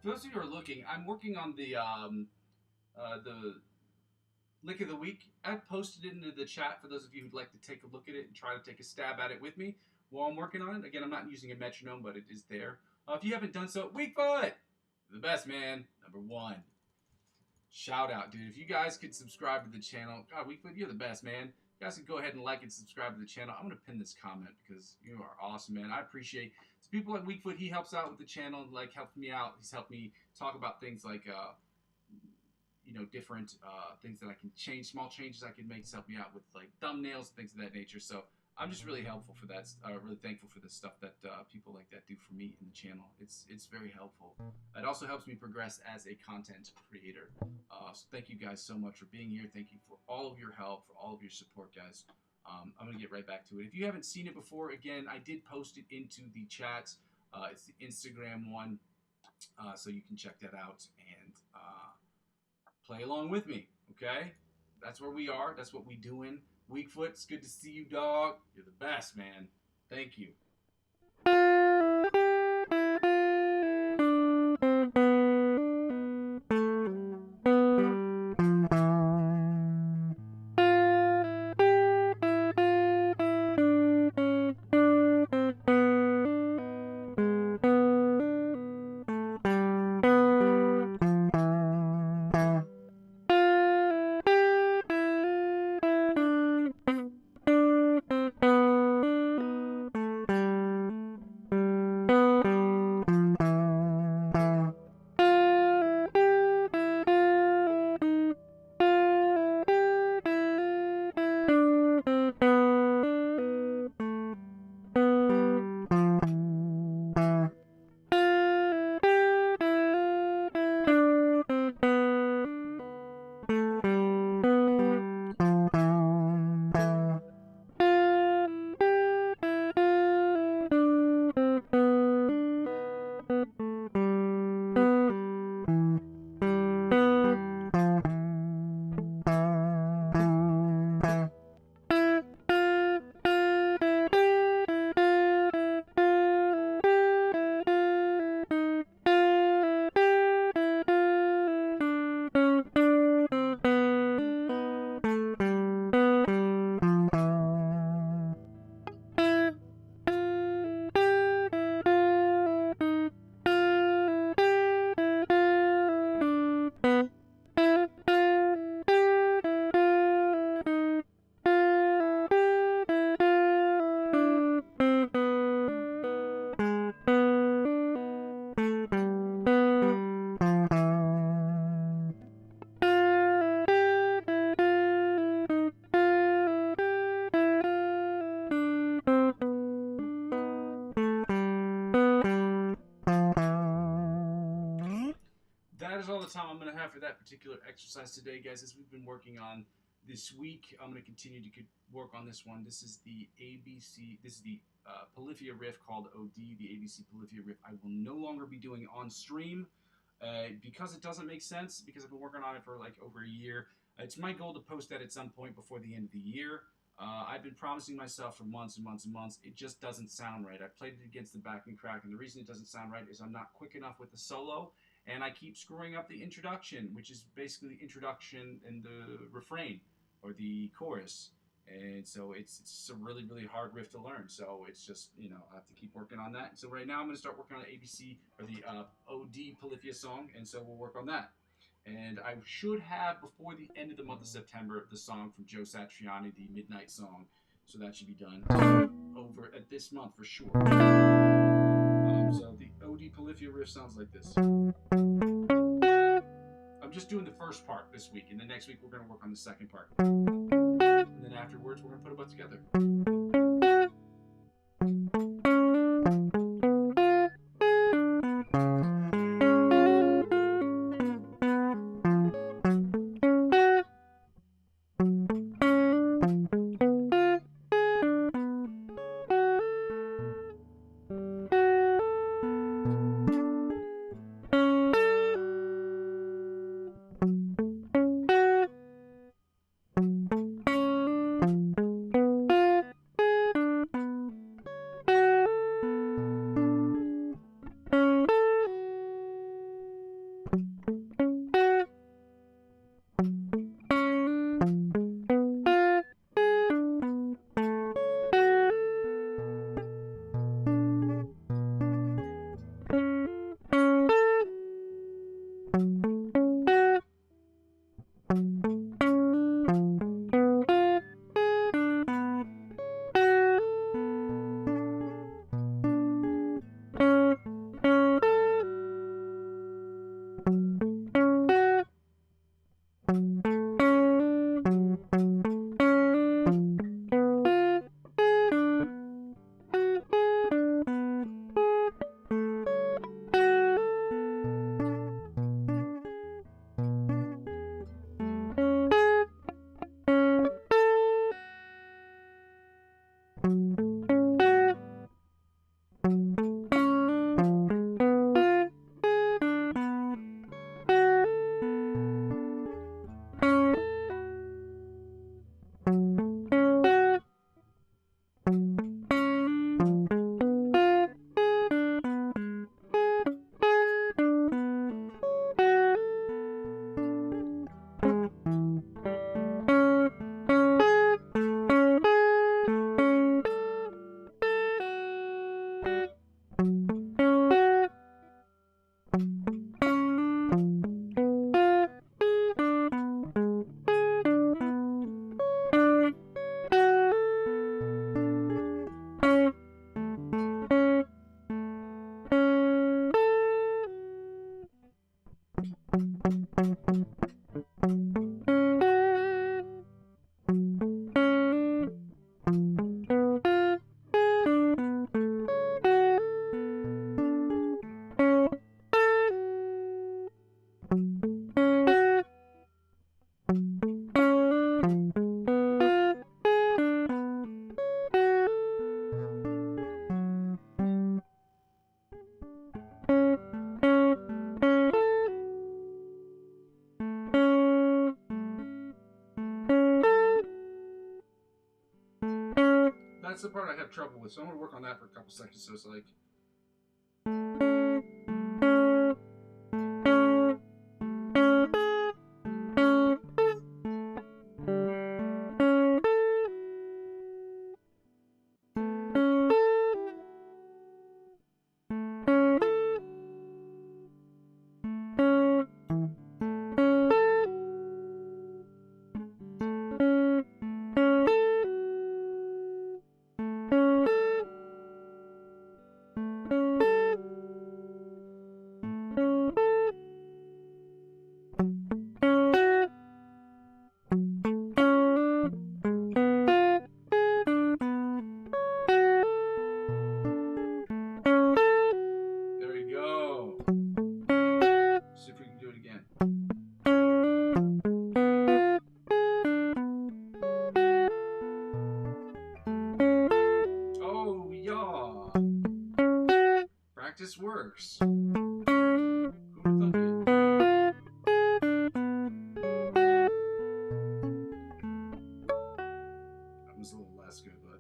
For those of you who are looking, I'm working on the lick of the week. I posted it into the chat for those of you who'd like to take a look at it and try to take a stab at it with me while I'm working on it. Again, I'm not using a metronome, but it is there. If you haven't done so, Weakfoot, the best man, #1. Shout out, dude. If you guys could subscribe to the channel, God, Weakfoot, you're the best, man. You guys can go ahead and like and subscribe to the channel. I'm going to pin this comment because you are awesome, man. I appreciate it's people like Weakfoot. He helps out with the channel, like helped me out. He's helped me talk about things like, you know, different things that I can change, small changes I can make to help me out with like thumbnails, things of that nature. So I'm just really helpful for that. Really thankful for the stuff that people like that do for me in the channel. It's very helpful. It also helps me progress as a content creator. So thank you guys so much for being here. Thank you for all of your help, for all of your support, guys. I'm going to get right back to it. If you haven't seen it before, again, I did post it into the chats. It's the Instagram one, so you can check that out and play along with me, okay? That's where we are. That's what we doing. Weakfoot, it's good to see you, dog. You're the best, man. Thank you. the time I'm going to have for that particular exercise today, guys. As we've been working on this week, I'm going to continue to work on this one. This is the ABC. This is the Polyphia riff called OD, the ABC Polyphia riff. I will no longer be doing on stream because it doesn't make sense, because I've been working on it for like over a year. It's my goal to post that at some point before the end of the year. I've been promising myself for months and months and months. It just doesn't sound right. I played it against the backing track, and the reason it doesn't sound right is I'm not quick enough with the solo, and I keep screwing up the introduction, which is basically the introduction and the refrain, or the chorus. And so it's a really, really hard riff to learn. So it's just, you know, I have to keep working on that. And so right now I'm going to start working on the ABC, or the OD Polyphia song, and so we'll work on that. And I should have, before the end of the month of September, the song from Joe Satriani, the Midnight Song. So that should be done over at this month for sure. So the OD Polyphia riff sounds like this. I'm just doing the first part this week, and then next week we're going to work on the second part. And then afterwards we're going to put a bunch together. That's the part I have trouble with, so I'm going to work on that for a couple seconds. So it's like... Practice works. Who would have thought it? That was a little less good, but.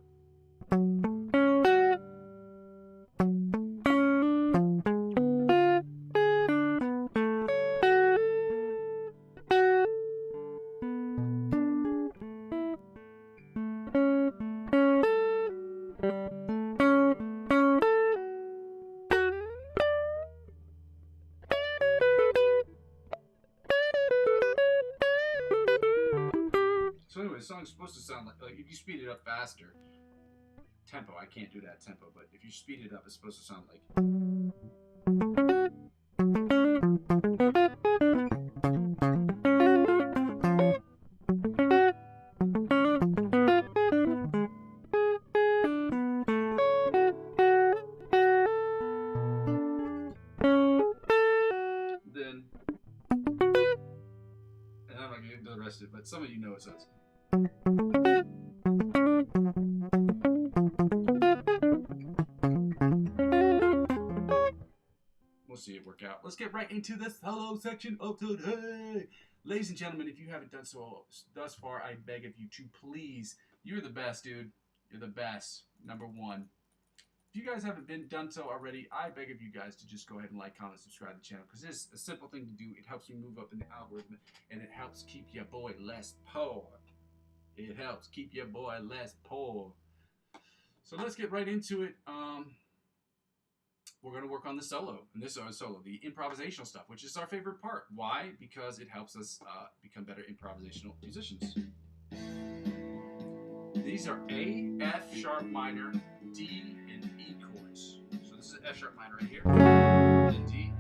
So anyway, the song's supposed to sound like if you speed it up faster, tempo, I can't do that tempo, but if you speed it up, it's supposed to sound like. Then, and I'm not going to do the rest of it, but some of you know it sounds. We'll see it work out. Let's get right into the solo section of today. Ladies and gentlemen, if you haven't done so thus far, I beg of you to please, you're the best, dude. You're the best. Number one. If you guys haven't done so already, I beg of you guys to just go ahead and like, comment, subscribe to the channel, because it's a simple thing to do. It helps me move up in the algorithm, and it helps keep your boy less poor. It helps keep your boy less poor. So let's get right into it. We're going to work on the solo, and this is solo, the improvisational stuff, which is our favorite part. Why? Because it helps us become better improvisational musicians. These are A, F sharp minor, D, and E chords. So this is F sharp minor right here, then D.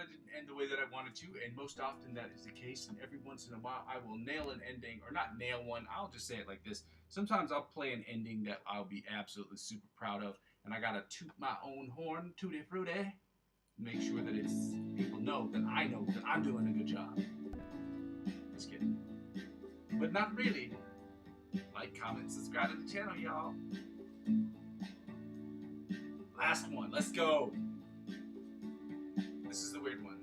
didn't end the way that I wanted to, and most often that is the case, and every once in a while I will nail an ending, or not nail one, I'll just say it like this. Sometimes I'll play an ending that I'll be absolutely super proud of, and I gotta toot my own horn, tutti frutti, make sure that people know that I know that I'm doing a good job. Just kidding. But not really. Like, comment, subscribe to the channel, y'all. Last one, let's go. This is the weird one.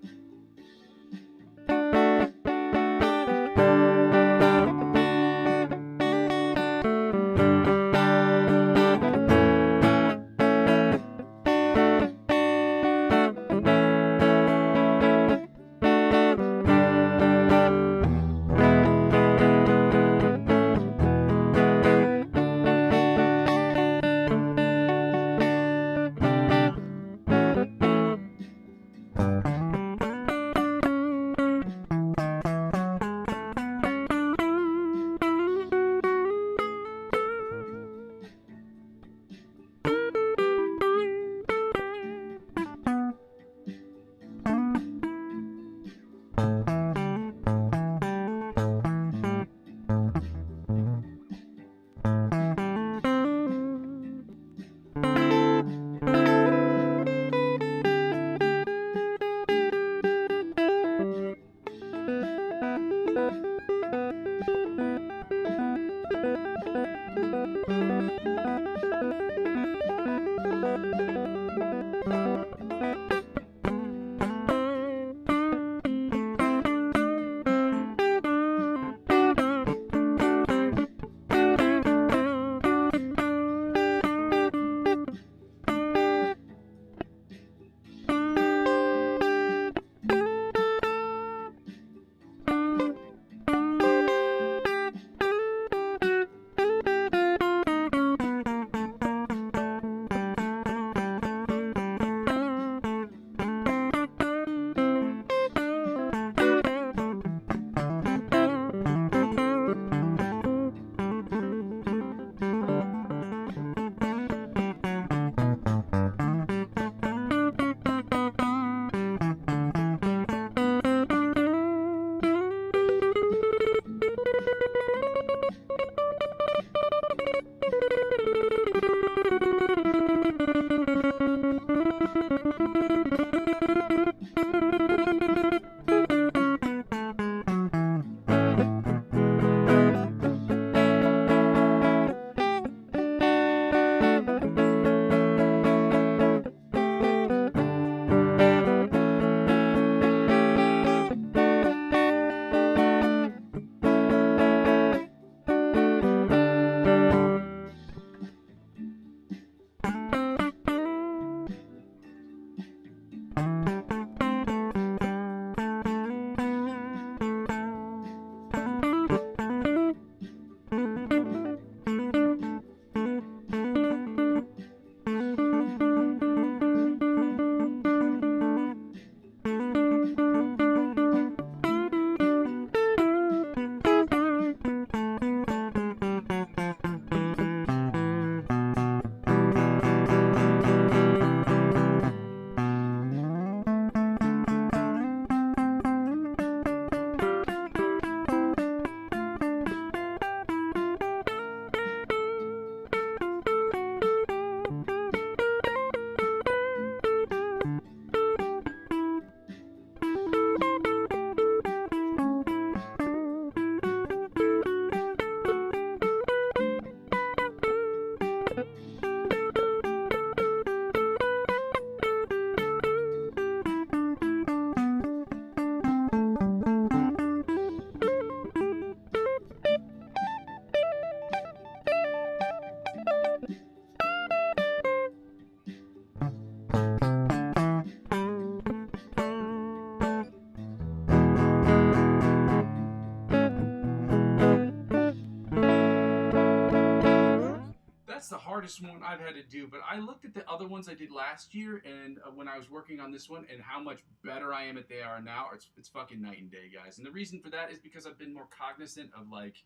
That's the hardest one I've had to do, but I looked at the other ones I did last year, and when I was working on this one, and how much better I am at they are now, it's fucking night and day, guys. And the reason for that is because I've been more cognizant of, like,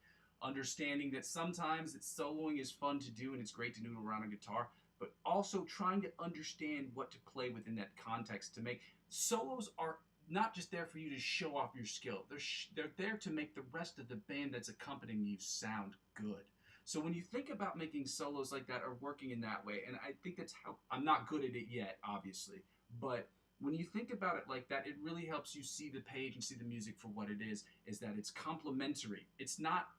understanding that sometimes soloing is fun to do, and it's great to noodle around a guitar, but also trying to understand what to play within that context to make solos are not just there for you to show off your skill. They're there to make the rest of the band that's accompanying you sound good. So when you think about making solos like that or working in that way, and I think that's how, I'm not good at it yet, obviously, but when you think about it like that, it really helps you see the page and see the music for what it is that it's complementary. It's not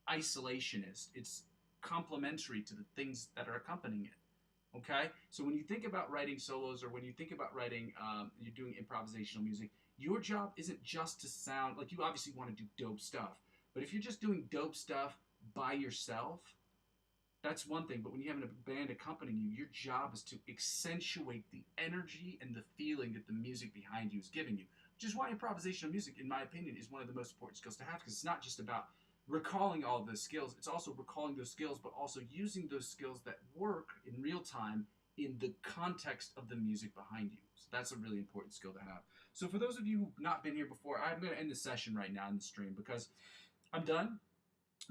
isolationist. It's complementary to the things that are accompanying it. Okay? So when you think about writing solos or when you think about writing, you're doing improvisational music, your job isn't just to sound, like you obviously want to do dope stuff, but if you're just doing dope stuff by yourself, that's one thing. But when you have a band accompanying you, your job is to accentuate the energy and the feeling that the music behind you is giving you. Which is why improvisational music, in my opinion, is one of the most important skills to have, because it's not just about recalling all of those skills. It's also recalling those skills, but also using those skills that work in real time in the context of the music behind you. So that's a really important skill to have. So for those of you who've not been here before, I'm going to end the session right now in the stream because I'm done.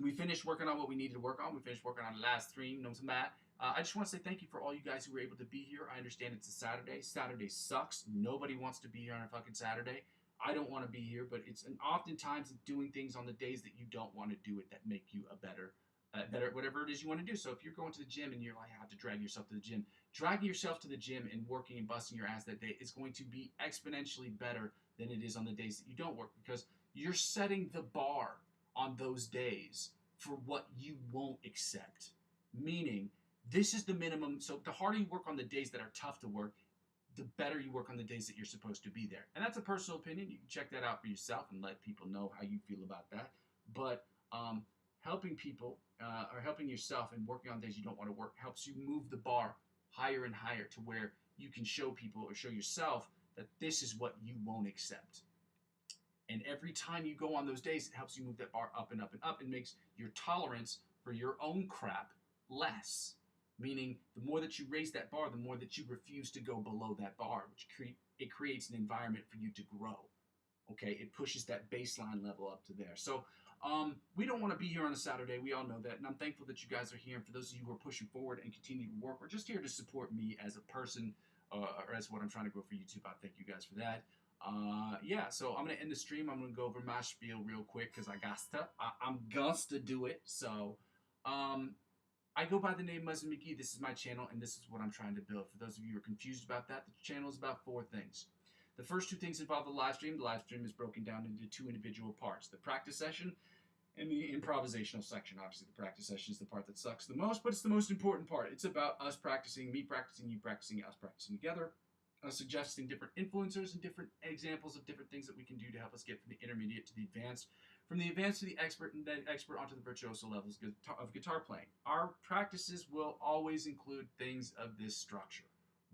We finished working on what we needed to work on. We finished working on the last stream. No Matt. I just want to say thank you for all you guys who were able to be here. I understand it's a Saturday. Saturday sucks. Nobody wants to be here on a fucking Saturday. I don't want to be here, but it's oftentimes doing things on the days that you don't want to do it that make you a better whatever it is you want to do. So if you're going to the gym and you're like, I have to drag yourself to the gym, dragging yourself to the gym and working and busting your ass that day is going to be exponentially better than it is on the days that you don't work, because you're setting the bar on those days for what you won't accept. Meaning, this is the minimum. So the harder you work on the days that are tough to work, the better you work on the days that you're supposed to be there. And that's a personal opinion. You can check that out for yourself and let people know how you feel about that. But helping people or helping yourself and working on days you don't want to work helps you move the bar higher and higher to where you can show people or show yourself that this is what you won't accept. And every time you go on those days, it helps you move that bar up and up and up and makes your tolerance for your own crap less. Meaning, the more that you raise that bar, the more that you refuse to go below that bar, which it creates an environment for you to grow. Okay, it pushes that baseline level up to there. So we don't want to be here on a Saturday. We all know that. And I'm thankful that you guys are here. And for those of you who are pushing forward and continue to work, or just here to support me as a person or as what I'm trying to grow for YouTube, I thank you guys for that. Yeah, so I'm going to end the stream. I'm going to go over my spiel real quick because I'm gonna do it. So, I go by the name Muzzy McGee. This is my channel, and this is what I'm trying to build. For those of you who are confused about that, the channel is about 4 things. The first 2 things involve the live stream. The live stream is broken down into 2 individual parts: the practice session and the improvisational section. Obviously, the practice session is the part that sucks the most, but it's the most important part. It's about us practicing, me practicing, you practicing, us practicing together. Suggesting different influencers and different examples of different things that we can do to help us get from the intermediate to the advanced, from the advanced to the expert, and then expert onto the virtuoso levels of guitar playing. Our practices will always include things of this structure.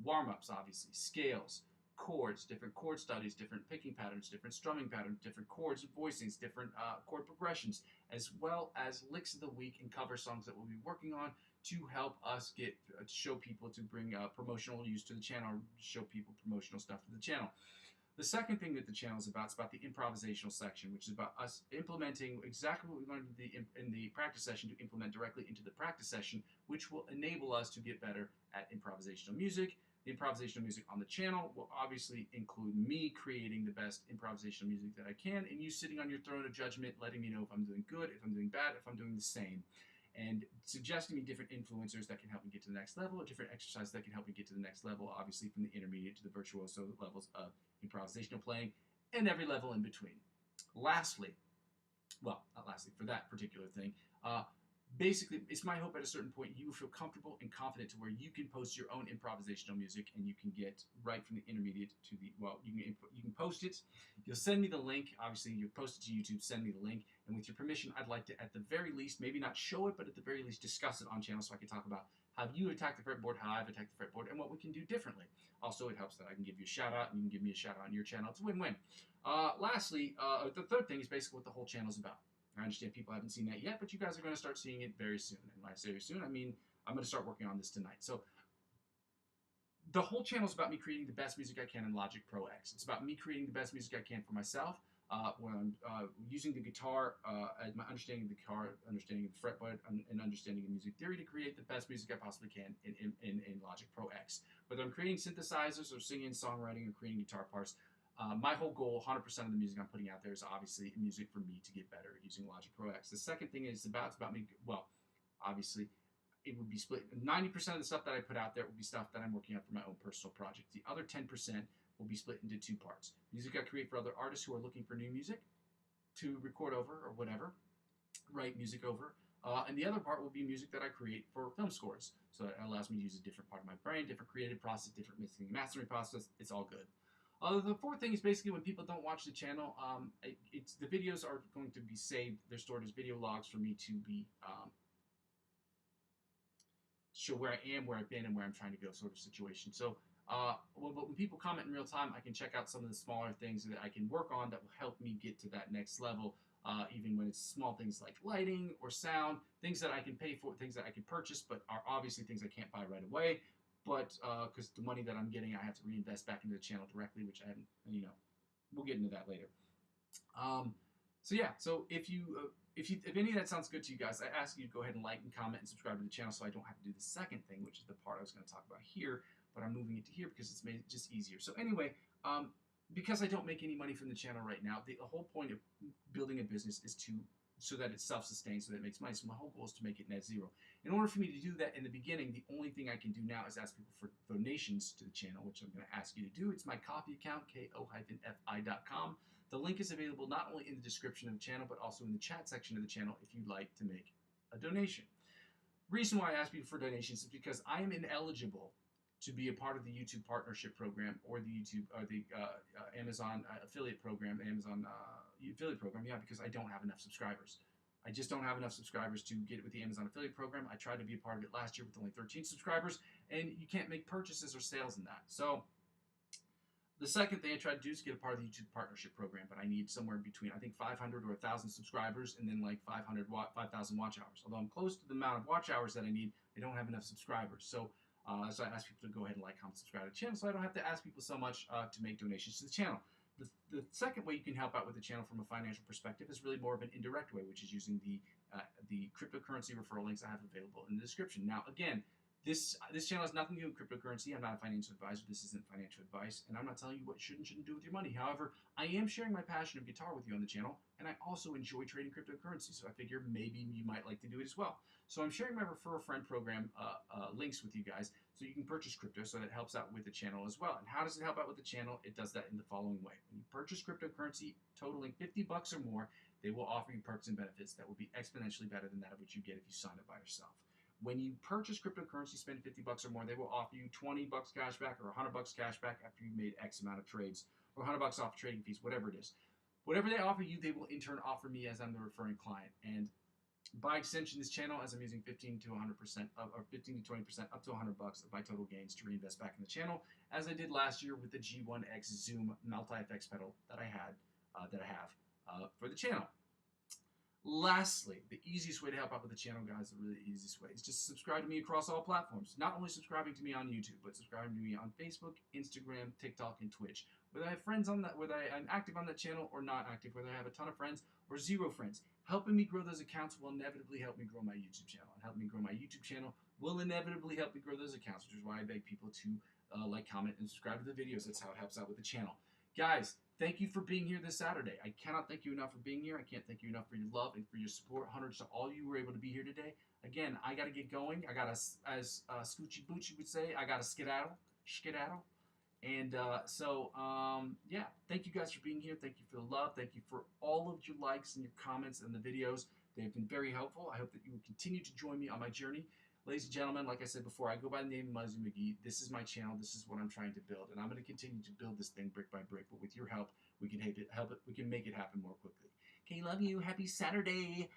Warm-ups, obviously, scales, chords, different chord studies, different picking patterns, different strumming patterns, different chords and voicings, different chord progressions, as well as licks of the week and cover songs that we'll be working on to help us get show people, to bring promotional use to the channel, or show people promotional stuff to the channel. The second thing that the channel is about is about the improvisational section, which is about us implementing exactly what we learned in the practice session to implement directly into the practice session, which will enable us to get better at improvisational music. The improvisational music on the channel will obviously include me creating the best improvisational music that I can, and you sitting on your throne of judgment, letting me know if I'm doing good, if I'm doing bad, if I'm doing the same, and suggesting me different influencers that can help me get to the next level, or different exercises that can help me get to the next level, obviously from the intermediate to the virtuoso levels of improvisational playing, and every level in between. Lastly, well, not lastly, for that particular thing, basically, it's my hope at a certain point you will feel comfortable and confident to where you can post your own improvisational music, and you can get right from the intermediate to the, well, you can post it. You'll send me the link. Obviously, you post it to YouTube, send me the link, and with your permission, I'd like to, at the very least, maybe not show it, but at the very least, discuss it on channel so I can talk about how you attack the fretboard, how I've attacked the fretboard, and what we can do differently. Also, it helps that I can give you a shout out, and you can give me a shout out on your channel. It's a win-win. Lastly, the third thing is basically what the whole channel is about. I understand people haven't seen that yet, but you guys are going to start seeing it very soon. And when I say very soon, I mean I'm going to start working on this tonight. So the whole channel is about me creating the best music I can in Logic Pro X. It's about me creating the best music I can for myself when I'm using the guitar, my understanding of the guitar, understanding of the fretboard, and understanding of music theory to create the best music I possibly can in Logic Pro X. Whether I'm creating synthesizers or singing, songwriting, or creating guitar parts, My whole goal, 100% of the music I'm putting out there is obviously music for me to get better using Logic Pro X. The second thing is about me, well, obviously, it would be split. 90% of the stuff that I put out there will be stuff that I'm working on for my own personal project. The other 10% will be split into two parts. Music I create for other artists who are looking for new music to record over or whatever, write music over. And the other part will be music that I create for film scores. So it allows me to use a different part of my brain, different creative process, different mixing and mastering process. It's all good. The fourth thing is basically when people don't watch the channel, the videos are going to be saved. They're stored as video logs for me to be show where I am, where I've been, and where I'm trying to go, sort of situation. So, when people comment in real time, I can check out some of the smaller things that I can work on that will help me get to that next level. Even when it's small things like lighting or sound, things that I can pay for, things that I can purchase, but are obviously things I can't buy right away. But because the money that I'm getting, I have to reinvest back into the channel directly, which I haven't, we'll get into that later. So yeah, so if any of that sounds good to you guys, I ask you to go ahead and like and comment and subscribe to the channel so I don't have to do the second thing, which is the part I was going to talk about here, but I'm moving it to here because it's made it just easier. So anyway, because I don't make any money from the channel right now, the whole point of building a business is so that it's self-sustained, so that it makes money. So my whole goal is to make it net zero. In order for me to do that in the beginning, the only thing I can do now is ask people for donations to the channel, which I'm going to ask you to do. It's my Ko-fi account, ko-fi.com. The link is available not only in the description of the channel, but also in the chat section of the channel if you'd like to make a donation. Reason why I ask people for donations is because I am ineligible to be a part of the YouTube partnership program or the Amazon affiliate program, yeah, because I don't have enough subscribers. I just don't have enough subscribers to get it with the Amazon affiliate program. I tried to be a part of it last year with only 13 subscribers, and you can't make purchases or sales in that. So the second thing I tried to do is get a part of the YouTube partnership program, but I need somewhere between, I think, 500 or 1,000 subscribers and then like 5,000 watch hours. Although I'm close to the amount of watch hours that I need, I don't have enough subscribers. So I ask people to go ahead and like, comment, subscribe to the channel so I don't have to ask people so much to make donations to the channel. The second way you can help out with the channel from a financial perspective is really more of an indirect way, which is using the cryptocurrency referral links I have available in the description. Now, again, this channel has nothing to do with cryptocurrency. I'm not a financial advisor. This isn't financial advice, and I'm not telling you what you should and shouldn't do with your money. However, I am sharing my passion of guitar with you on the channel, and I also enjoy trading cryptocurrency, so I figure maybe you might like to do it as well. So I'm sharing my Refer a Friend program links with you guys so you can purchase crypto, so that helps out with the channel as well. And how does it help out with the channel? It does that in the following way. When you purchase cryptocurrency totaling $50 or more, they will offer you perks and benefits that will be exponentially better than that of what you get if you sign up by yourself. When you purchase cryptocurrency, spend $50 or more, they will offer you $20 cash back or $100 cash back after you've made X amount of trades, or $100 off trading fees, whatever it is. Whatever they offer you, they will in turn offer me as I'm the referring client. And by extension, this channel, as I'm using 15 to 100% or 15 to 20% up to $100 of my total gains to reinvest back in the channel, as I did last year with the G1X Zoom multi-effects pedal that I have for the channel. Lastly, the easiest way to help out with the channel, guys, the really easiest way is just subscribe to me across all platforms. Not only subscribing to me on YouTube, but subscribing to me on Facebook, Instagram, TikTok, and Twitch. Whether I have friends on that, whether I'm active on that channel or not active, whether I have a ton of friends or zero friends, helping me grow those accounts will inevitably help me grow my YouTube channel. And helping me grow my YouTube channel will inevitably help me grow those accounts, which is why I beg people to like, comment, and subscribe to the videos. That's how it helps out with the channel. Guys, thank you for being here this Saturday. I cannot thank you enough for being here. I can't thank you enough for your love and for your support. Hundreds to all you were able to be here today. Again, I got to get going. I got to, as Scoochie Boochie would say, I got to skedaddle. And yeah, thank you guys for being here. Thank you for the love. Thank you for all of your likes and your comments and the videos. They've been very helpful. I hope that you will continue to join me on my journey. Ladies and gentlemen, like I said before, I go by the name of Muzzy McGee. This is my channel. This is what I'm trying to build, and I'm going to continue to build this thing brick by brick. But with your help, we can make it happen more quickly. Okay, love you. Happy Saturday.